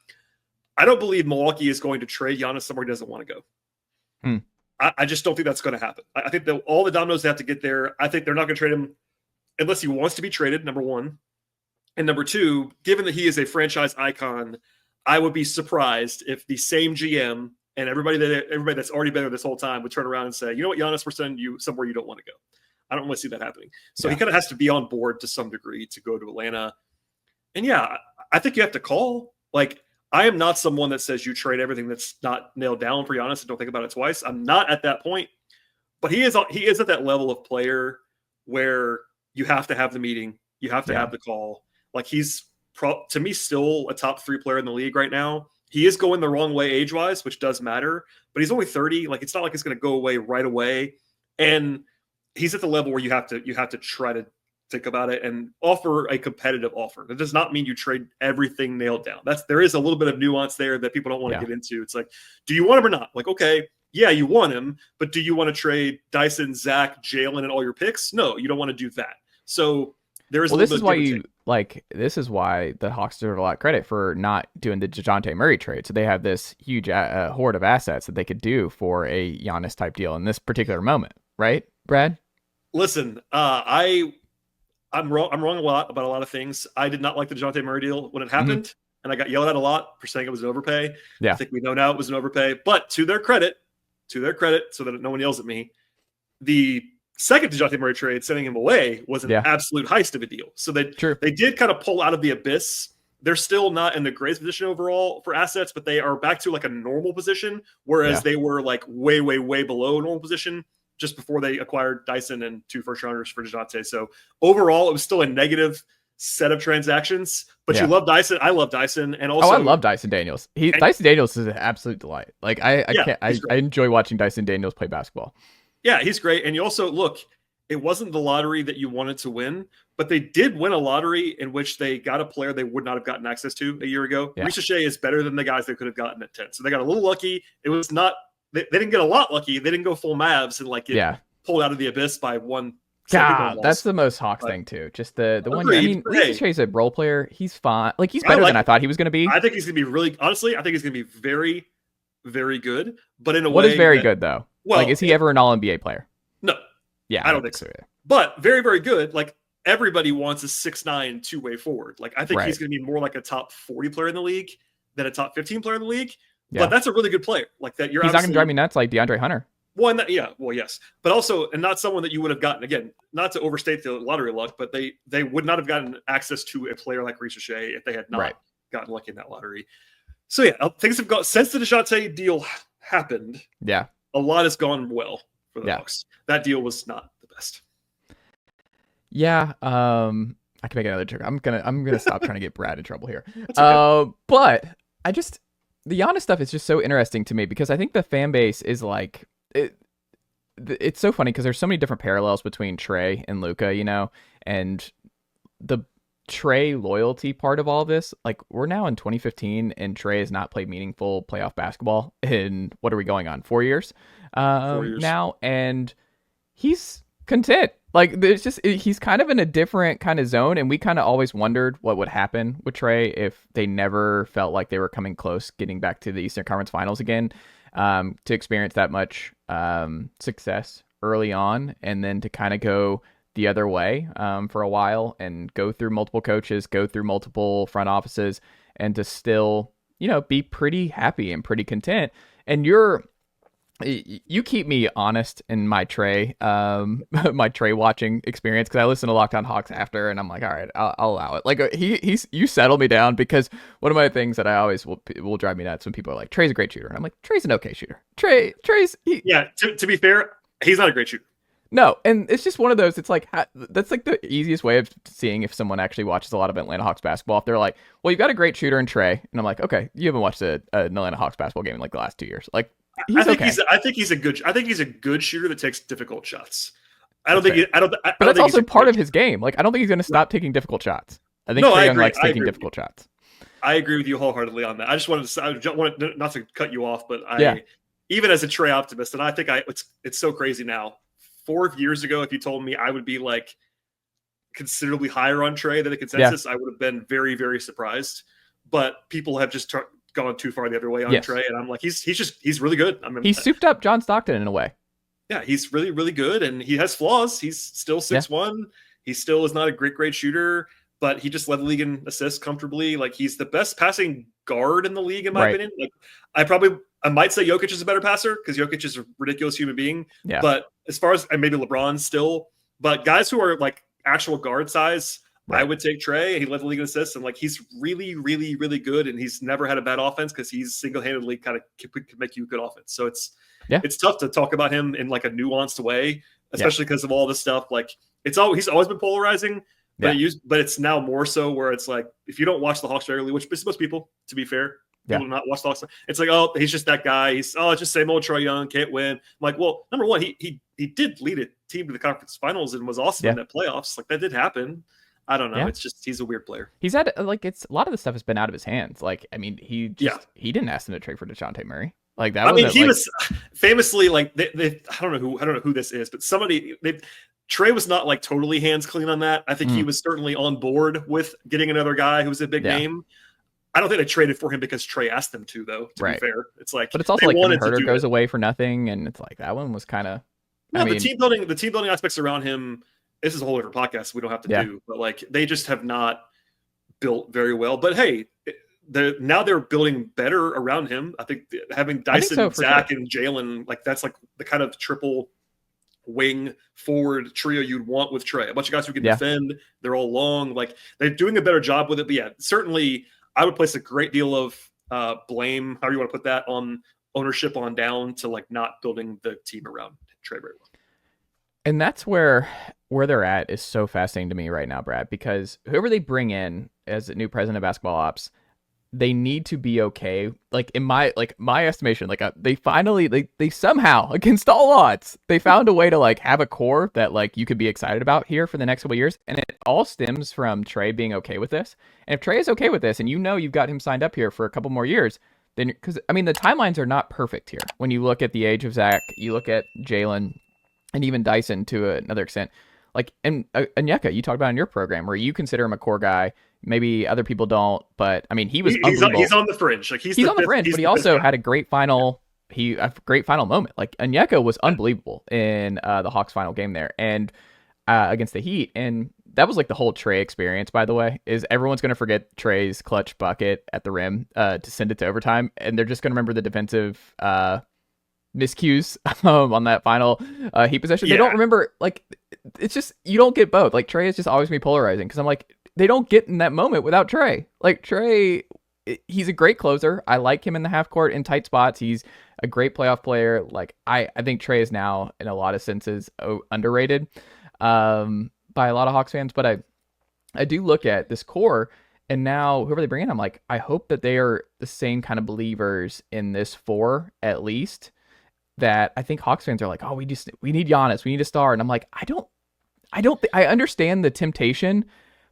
I don't believe Milwaukee is going to trade Giannis somewhere he doesn't want to go. I just don't think that's going to happen. I think that all the dominoes have to get there. I think they're not going to trade him unless he wants to be traded, number one. And number two, given that he is a franchise icon, I would be surprised if the same GM and everybody that's already been there this whole time would turn around and say, you know what, Giannis, we're sending you somewhere you don't want to go. I don't want to see that happening. So he kind of has to be on board to some degree to go to Atlanta. And yeah, I think you have to call. Like, I am not someone that says you trade everything that's not nailed down for Giannis and don't think about it twice. I'm not at that point. But he is at that level of player where you have to have the meeting. You have to have the call. Like, he's, to me, still a top 3 player in the league right now. He is going the wrong way age-wise, which does matter. But he's only 30. Like, it's not like it's going to go away right away. And he's at the level where you have to try to think about it and offer a competitive offer. That does not mean you trade everything nailed down. There is a little bit of nuance there that people don't want to get into. It's like, do you want him or not? Like, okay, yeah, you want him, but do you want to trade Dyson, Zach, Jalen, and all your picks? No, you don't want to do that. So there is. Well, this is why the Hawks deserve a lot of credit for not doing the DeJounte Murray trade. So they have this huge hoard of assets that they could do for a Giannis type deal in this particular moment, right, Brad? Listen, I'm wrong a lot about a lot of things. I did not like the DeJounte Murray deal when it happened, and I got yelled at a lot for saying it was an overpay. Yeah. I think we know now it was an overpay. But to their credit, so that no one yells at me, the second DeJounte Murray trade, sending him away, was an absolute heist of a deal. So they did kind of pull out of the abyss. They're still not in the greatest position overall for assets, but they are back to like a normal position, whereas they were like way, way, way below normal position just before they acquired Dyson and 2 first-rounders for DeJounte. So overall, it was still a negative set of transactions. But you love Dyson. I love Dyson. And also, I love Dyson Daniels. Dyson Daniels is an absolute delight. Like, I enjoy watching Dyson Daniels play basketball. Yeah, he's great. And you also, look, it wasn't the lottery that you wanted to win, but they did win a lottery in which they got a player they would not have gotten access to a year ago. Yeah. Ricochet is better than the guys they could have gotten at 10. So they got a little lucky. It was not – they didn't get a lot lucky. They didn't go full Mavs and like get pulled out of the abyss by one. God, that's the most Hawks thing too. Just the one. I mean, Ricochet's a role player. He's fine. Like, he's better than I thought he was going to be. I think he's going to be really – honestly, I think he's going to be very, very good. But in a way – what is very good though? Well, like, is he ever an All-NBA player? No. Yeah, I don't think so. But very, very good. Like, everybody wants a 6'9" two-way forward. Like, I think he's going to be more like a top 40 player in the league than a top 15 player in the league. Yeah. But that's a really good player. Like, that, he's not going to drive me nuts like DeAndre Hunter. Well, yes. But also, and not someone that you would have gotten, again, not to overstate the lottery luck, but they would not have gotten access to a player like Ricochet if they had not gotten lucky in that lottery. So, yeah, things have got, since the DeJounte deal happened, a lot has gone well for the Hawks. That deal was not the best. Yeah, I can make another joke. I'm gonna stop trying to get Brad in trouble here. Okay. But the Giannis stuff is just so interesting to me because I think the fan base is like it's so funny because there's so many different parallels between Trae and Luka, you know, and the Trae loyalty part of all of this. Like, we're now in 2015 and Trae has not played meaningful playoff basketball in, what are we going on, 4 years? 4 years now, and he's content. Like, there's just, he's kind of in a different kind of zone, and we kind of always wondered what would happen with Trae if they never felt like they were coming close getting back to the Eastern Conference Finals again, to experience that much success early on, and then to kind of go the other way for a while and go through multiple coaches, go through multiple front offices, and to still, you know, be pretty happy and pretty content. And you keep me honest in my Trae watching experience, because I listen to Locked On Hawks after, and I'm like, all right, I'll allow it. Like, you settle me down, because one of my things that I always will drive me nuts when people are like, Trae's a great shooter, and I'm like, Trae's an okay shooter. Trae's to be fair, he's not a great shooter. No, and it's just one of those, it's like, that's like the easiest way of seeing if someone actually watches a lot of Atlanta Hawks basketball. If they're like, well, you've got a great shooter in Trae, and I'm like, okay, you haven't watched an Atlanta Hawks basketball game in like the last 2 years. Like, I think he's a good shooter that takes difficult shots. But that's also part of his game. Like, I don't think he's going to stop taking difficult shots. I think Trae Young likes taking difficult shots. I agree with you wholeheartedly on that. I just wanted not to cut you off, but Yeah. Even as a Trae optimist, and I think it's so crazy now. 4 years ago, if you told me I would be like considerably higher on Trae than the consensus, I would have been very, very surprised. But people have just gone too far the other way on Trae, and I'm like, he's really good. I mean, he souped up John Stockton in a way. Yeah, he's really, really good, and he has flaws. He's still 6'1". He still is not a great shooter, but he just led the league in assists comfortably. Like, he's the best passing guard in the league, in my opinion. Like, I might say Jokic is a better passer because Jokic is a ridiculous human being. Yeah. But as far as, and maybe LeBron still, but guys who are like actual guard size, I would take Trae. He led the league in assists, and like, he's really, really, really good, and he's never had a bad offense because he's single-handedly kind of could make you a good offense. So it's tough to talk about him in like a nuanced way, especially because of all this stuff. Like, he's always been polarizing, but but it's now more so where it's like, if you don't watch the Hawks regularly, which most people, to be fair, people do not watch the Hawks, it's like, oh, he's just that guy. It's just same old Trae Young, can't win. I'm like, well, number one, he did lead a team to the conference finals and was awesome in the playoffs. Like, that did happen. I don't know. Yeah. It's just, he's a weird player. He's had like, it's a lot of the stuff has been out of his hands. Like, I mean, he didn't ask them to trade for DeJounte Murray. Like that. He was famously like, I don't know who this is, but Trae was not like totally hands clean on that. I think he was certainly on board with getting another guy who was a big name. I don't think they traded for him because Trae asked them to, though. To be fair, it's like, but it's also like Herter goes away for nothing, and it's like that one was kind of. The team building aspects around him. This is a whole different podcast we don't have to do, but like, they just have not built very well. But hey, now they're building better around him. I think having Dyson, Zach, and Jalen, like, that's like the kind of triple wing forward trio you'd want with Trae. A bunch of guys who can defend. They're all long. Like, they're doing a better job with it. But certainly I would place a great deal of blame, however you want to put that, on ownership on down to like not building the team around Trae very well. And that's where they're at is so fascinating to me right now, Brad, because whoever they bring in as a new president of basketball ops, they need to be okay. Like, in my estimation, like they somehow, against all odds, they found a way to like have a core that like you could be excited about here for the next couple of years. And it all stems from Trae being okay with this. And if Trae is okay with this, and you've got him signed up here for a couple more years, then, because I mean, the timelines are not perfect here. When you look at the age of Zach, you look at Jalen, and even Dyson to another extent. Like, and Onyeka, you talked about in your program where you consider him a core guy. Maybe other people don't, but I mean, he's on the fringe. Like, he's on the fringe, but he also had a great final. A great final moment. Like, Onyeka was unbelievable in the Hawks final game there and against the Heat, and that was like the whole Trae experience. By the way, is everyone's going to forget Trae's clutch bucket at the rim to send it to overtime, and they're just going to remember the defensive miscues on that final Heat possession. They don't remember, like, it's just, you don't get both. Like, Trae is just always me polarizing because I'm like, they don't get in that moment without Trae. Like, Trae, he's a great closer. I like him in the half court in tight spots. He's a great playoff player. Like, I think Trae is now in a lot of senses underrated by a lot of Hawks fans, but I do look at this core, and now whoever they bring in, I'm like, I hope that they are the same kind of believers in this four at least. That I think Hawks fans are like, oh, we need Giannis, we need a star, and I'm like, I understand the temptation,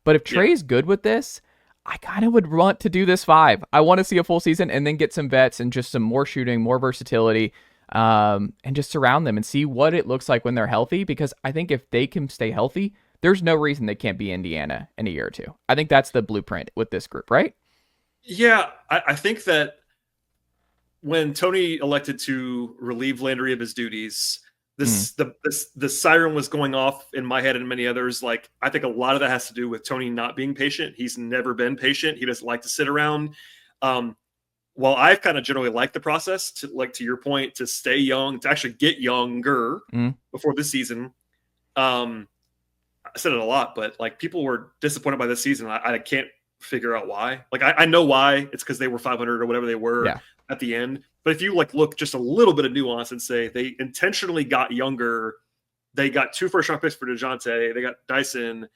but if Trae's good with this, I kind of would want to do this 5. I want to see a full season and then get some vets and just some more shooting, more versatility, and just surround them and see what it looks like when they're healthy. Because I think if they can stay healthy, there's no reason they can't be Indiana in a year or two. I think that's the blueprint with this group, right? Yeah, I think that when Tony elected to relieve Landry of his duties, the siren was going off in my head and many others. Like, I think a lot of that has to do with Tony not being patient. He's never been patient. He doesn't like to sit around. While I've kind of generally liked the process to your point, to stay young, to actually get younger before this season. I said it a lot, but like, people were disappointed by this season. I can't figure out why. Like, I know why. It's because they were 500 or whatever they were at the end. But if you like look just a little bit of nuance and say they intentionally got younger, they got 2 first-round picks for DeJounte, they got Dyson,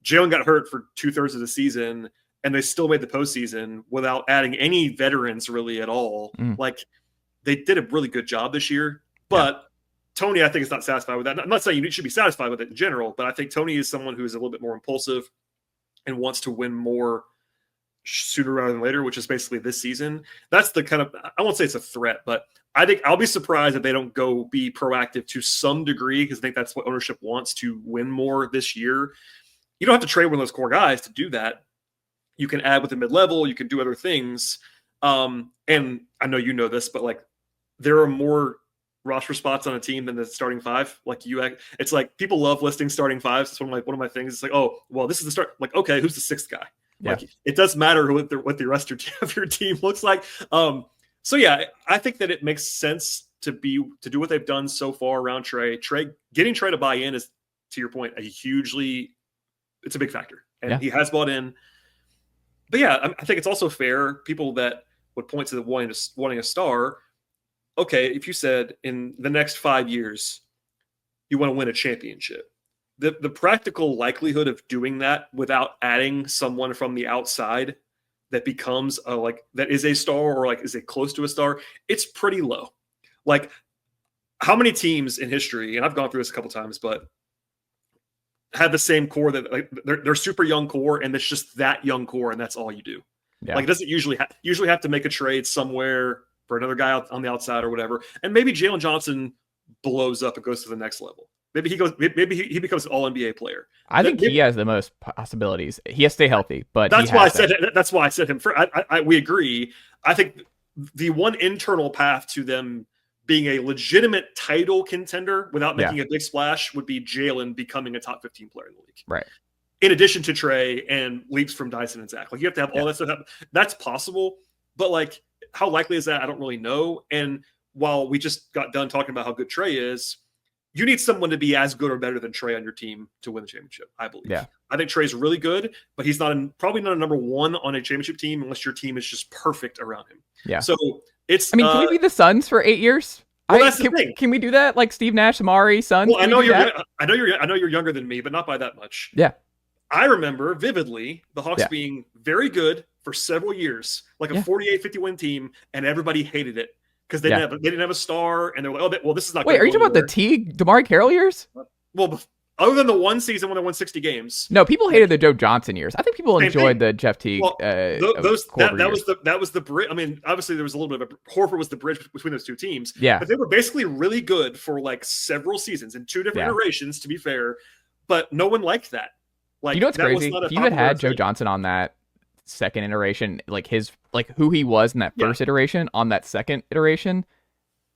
Jalen got hurt for 2/3 of the season, and they still made the postseason without adding any veterans really at all. Like, they did a really good job this year. But Tony, I think, is not satisfied with that. I'm not saying you should be satisfied with it in general, but I think Tony is someone who is a little bit more impulsive and wants to win more sooner rather than later, which is basically this season. That's the kind of, I won't say it's a threat, but I think I'll be surprised if they don't go be proactive to some degree, because I think that's what ownership wants, to win more this year. You don't have to trade one of those core guys to do that. You can add with the mid-level. You can do other things. And I know you know this, but like there are more roster spots on a team than the starting five. Like it's like people love listing starting fives. It's one of my things. It's like, oh, well, this is the start. Like, okay, who's the sixth guy? Yeah. Like, it does matter what the rest of your team looks like. So yeah, I think that it makes sense to do what they've done so far around Trae. Getting Trae to buy in is, to your point, it's a big factor, and he has bought in. But yeah, I think it's also fair. People that would point to wanting a star. Okay, if you said in the next 5 years you want to win a championship, the practical likelihood of doing that without adding someone from the outside that becomes that is a star or like is a close to a star, it's pretty low. Like, how many teams in history, and I've gone through this a couple times, but have the same core that like they're super young core, and it's just that young core, and that's all you do. Yeah. Like, it doesn't usually have to make a trade somewhere for another guy on the outside or whatever. And maybe Jalen Johnson blows up and goes to the next level. Maybe he becomes an all-NBA player. I think he has the most possibilities. He has to stay healthy, but that's why I said him. We agree. I think the one internal path to them being a legitimate title contender without making a big splash would be Jalen becoming a top 15 player in the league. Right. In addition to Trae and leaps from Dyson and Zach. Like, you have to have all that stuff happen. That's possible, but like, how likely is that? I don't really know. And while we just got done talking about how good Trae is, you need someone to be as good or better than Trae on your team to win the championship, I believe. Yeah. I think Trae's really good, but he's probably not a number one on a championship team unless your team is just perfect around him. Yeah. So it's. I mean, can we be the Suns for 8 years? Well, that's the thing. Can we do that? Like Steve Nash, Amari, Suns? Well, I know you're younger than me, but not by that much. Yeah. I remember vividly the Hawks being very good for several years, like a 48-50 win team, and everybody hated it because they didn't have a star, and they're like, oh, this is not. Wait, are you talking about the Damari Carroll years? Well, other than the one season when they won 60 games. No, people hated the Joe Johnson years. I think people enjoyed the Jeff Teague. Well, that was the bridge. I mean, obviously there was a little bit of Horford was the bridge between those two teams. Yeah, but they were basically really good for like several seasons in two different iterations. To be fair, but no one liked that. Like, you know what's crazy? If you had Joe Johnson on that second iteration, like who he was in that first iteration on that second iteration,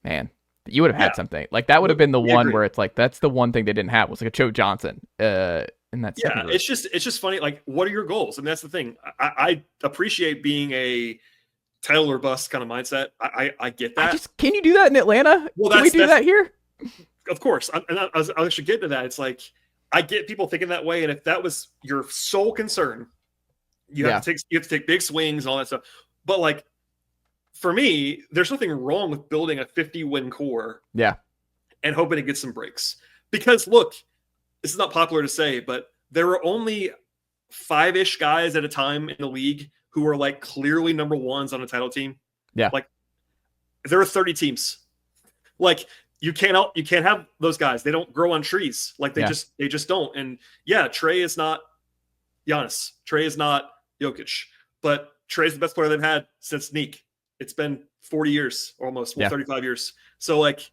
man, you would have had something. Like, that would have been the one where it's like, that's the one thing they didn't have, was like a Joe Johnson in that second iteration. It's just funny. Like, what are your goals? I mean, that's the thing. I appreciate being a title or bust kind of mindset. I get that. Can you do that in Atlanta? Well, can we do that here? Of course. I'll actually get to that. It's like, I get people thinking that way, and if that was your sole concern, you have to take big swings and all that stuff. But like, for me, there's nothing wrong with building a 50-win core, and hoping to get some breaks. Because look, this is not popular to say, but there are only 5-ish guys at a time in the league who are like clearly number ones on a title team. Yeah, like there are 30 teams. Like, you can't have those guys. They don't grow on trees. Like, they just don't. And Trae is not Giannis. Trae is not Jokic. But Trae's the best player they've had since Neek. It's been 40 years almost, 35 years. So like,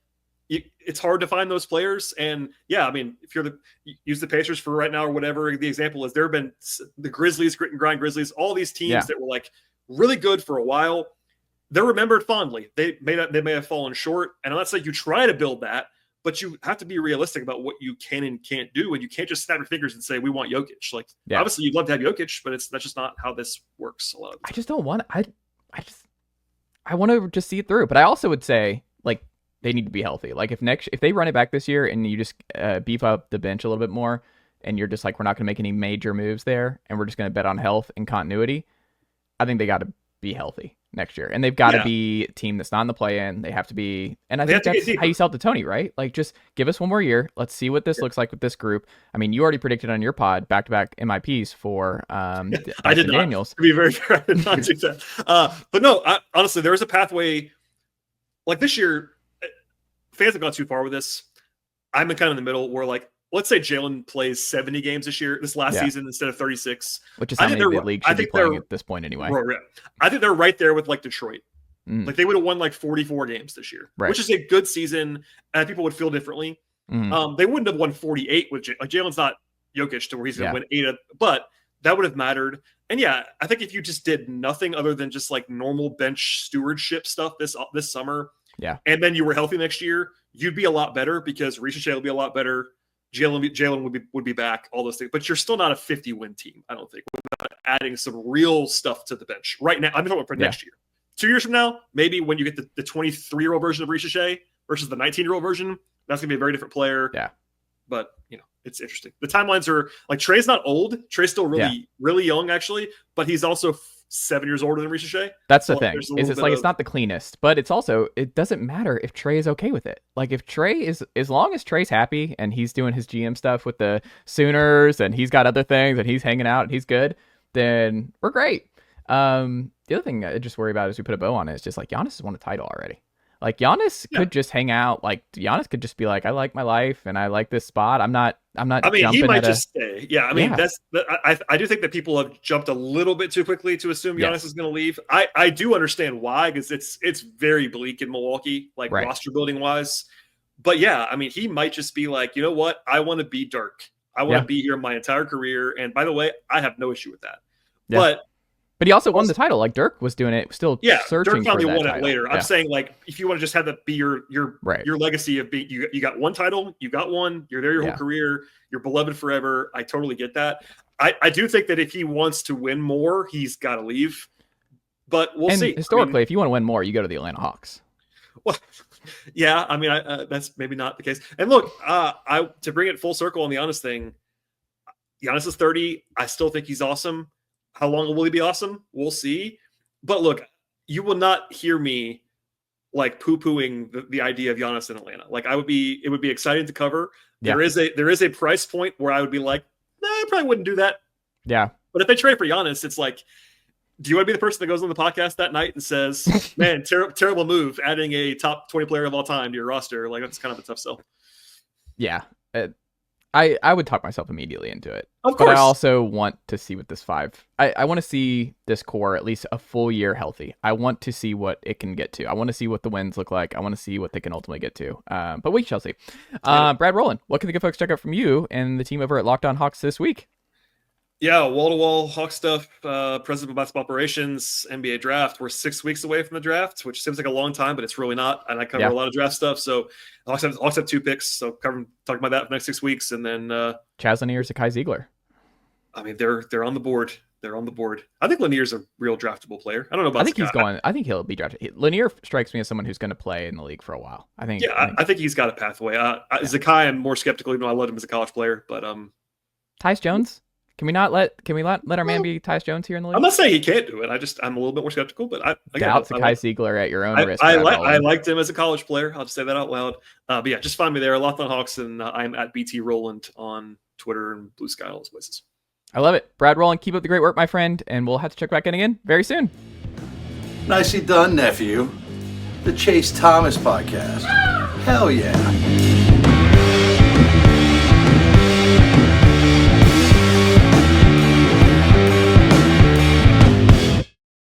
it's hard to find those players. And I mean, if you use the Pacers for right now or whatever the example is, there have been the Grizzlies, grit and grind Grizzlies, all these teams that were like really good for a while. They're remembered fondly. They may have fallen short. And I'm not saying you try to build that, but you have to be realistic about what you can and can't do. And you can't just snap your fingers and say, we want Jokic. Like, obviously you'd love to have Jokic, but that's just not how this works a lot of the time. I just don't want I want to just see it through. But I also would say, like, they need to be healthy. Like, if they run it back this year and you just beef up the bench a little bit more, and you're just like, we're not going to make any major moves there, and we're just going to bet on health and continuity, I think they got to be healthy next year. And they've got to be a team that's not in the play-in. They have to be, and I think that's how you sell it to Tony, right? Like, just give us one more year. Let's see what this looks like with this group. I mean, you already predicted on your pod back-to-back MIPs for I did not. Daniels. To be very fair, I did not do that. But no, honestly, there is a pathway. Like, this year, fans have gone too far with this. I'm kind of in the middle where, like, let's say Jalen plays 70 games this last season instead of 36, which is how many the league should be playing at this point anyway. I think they're right there with like Detroit. Like they would have won like 44 games this year, which is a good season, and people would feel differently. They wouldn't have won 48 with Jalen's not Jokic to where he's going to win 8, but that would have mattered. And yeah, I think if you just did nothing other than just like normal bench stewardship stuff this summer, and then you were healthy next year, you'd be a lot better because Ricochet will be a lot better. Jalen would be back, all those things. But you're still not a 50-win team, I don't think, without adding some real stuff to the bench right now. I'm talking for next year. 2 years from now, maybe when you get the 23-year-old version of Ricochet versus the 19-year-old version, that's going to be a very different player. Yeah. But, it's interesting. The timelines are like Trae's not old. Trae's still really young, actually, but he's also 7 years older than Ricochet. That's the thing. It's not the cleanest, but it's also, it doesn't matter if Trae is okay with it. Like if Trae is, as long as Trae's happy and he's doing his GM stuff with the Sooners and he's got other things and he's hanging out and he's good, then we're great. The other thing I just worry about as we put a bow on it is just like Giannis has won a title already. Like Giannis could just hang out. Like Giannis could just be like, I like my life and I like this spot. I'm not. I mean, he might just stay. Yeah. I mean, I do think that people have jumped a little bit too quickly to assume Giannis is going to leave. I do understand why, because it's very bleak in Milwaukee, like roster building wise. But yeah, I mean, he might just be like, you know what? I want to be Dirk. I want to be here my entire career. And by the way, I have no issue with that. Yeah. But he also won the title. Like Dirk was doing it, still searching Dirk finally for that won title. It later. I'm saying like if you want to just have that be your legacy of being you got one title, you got one, you're there your whole career, you're beloved forever. I totally get that. I do think that if he wants to win more, he's got to leave. But we'll see. Historically, if you want to win more, you go to the Atlanta Hawks. Well, yeah, I mean, that's maybe not the case. And look, to bring it full circle on the Giannis thing, Giannis is 30. I still think he's awesome. How long will he be awesome? We'll see. But look, you will not hear me like poo-pooing the idea of Giannis in Atlanta. Like it would be exciting to cover. Yeah. There is a price point where I would be like, nah, I probably wouldn't do that. Yeah. But if they trade for Giannis, it's like, do you want to be the person that goes on the podcast that night and says, man, terrible move, adding a top 20 player of all time to your roster? Like that's kind of a tough sell. Yeah. I would talk myself immediately into it. Of course. But I also want to see what this I want to see this core at least a full year healthy. I want to see what it can get to. I want to see what the wins look like. I want to see what they can ultimately get to. But we shall see. Brad Rowland, what can the good folks check out from you and the team over at Locked On Hawks this week? Yeah, wall-to-wall Hawk stuff, President of Basketball Operations, NBA Draft. We're 6 weeks away from the draft, which seems like a long time, but it's really not. And I cover a lot of draft stuff. So Hawks have 2 picks. So talking about that for the next 6 weeks. And then Chaz Lanier, Zakai Ziegler. I mean, they're on the board. They're on the board. I think Lanier's a real draftable player. I don't know about Zakai. I think he'll be drafted. Lanier strikes me as someone who's going to play in the league for a while. I think he's got a pathway. Zakai, I'm more skeptical, even though I loved him as a college player. But Tyus Jones? Can we not let our man be Tyus Jones here in the league? I'm not saying he can't do it. I'm a little bit more skeptical, but I doubt Zakai Ziegler at your own risk. I liked him as a college player. I'll just say that out loud. But yeah, just find me there. Locked On Hawks, and I'm at BT Rowland on Twitter and Blue Sky, all those places. I love it. Brad Rowland, keep up the great work, my friend, and we'll have to check back in again very soon. Nicely done, nephew. The Chase Thomas Podcast. Hell yeah.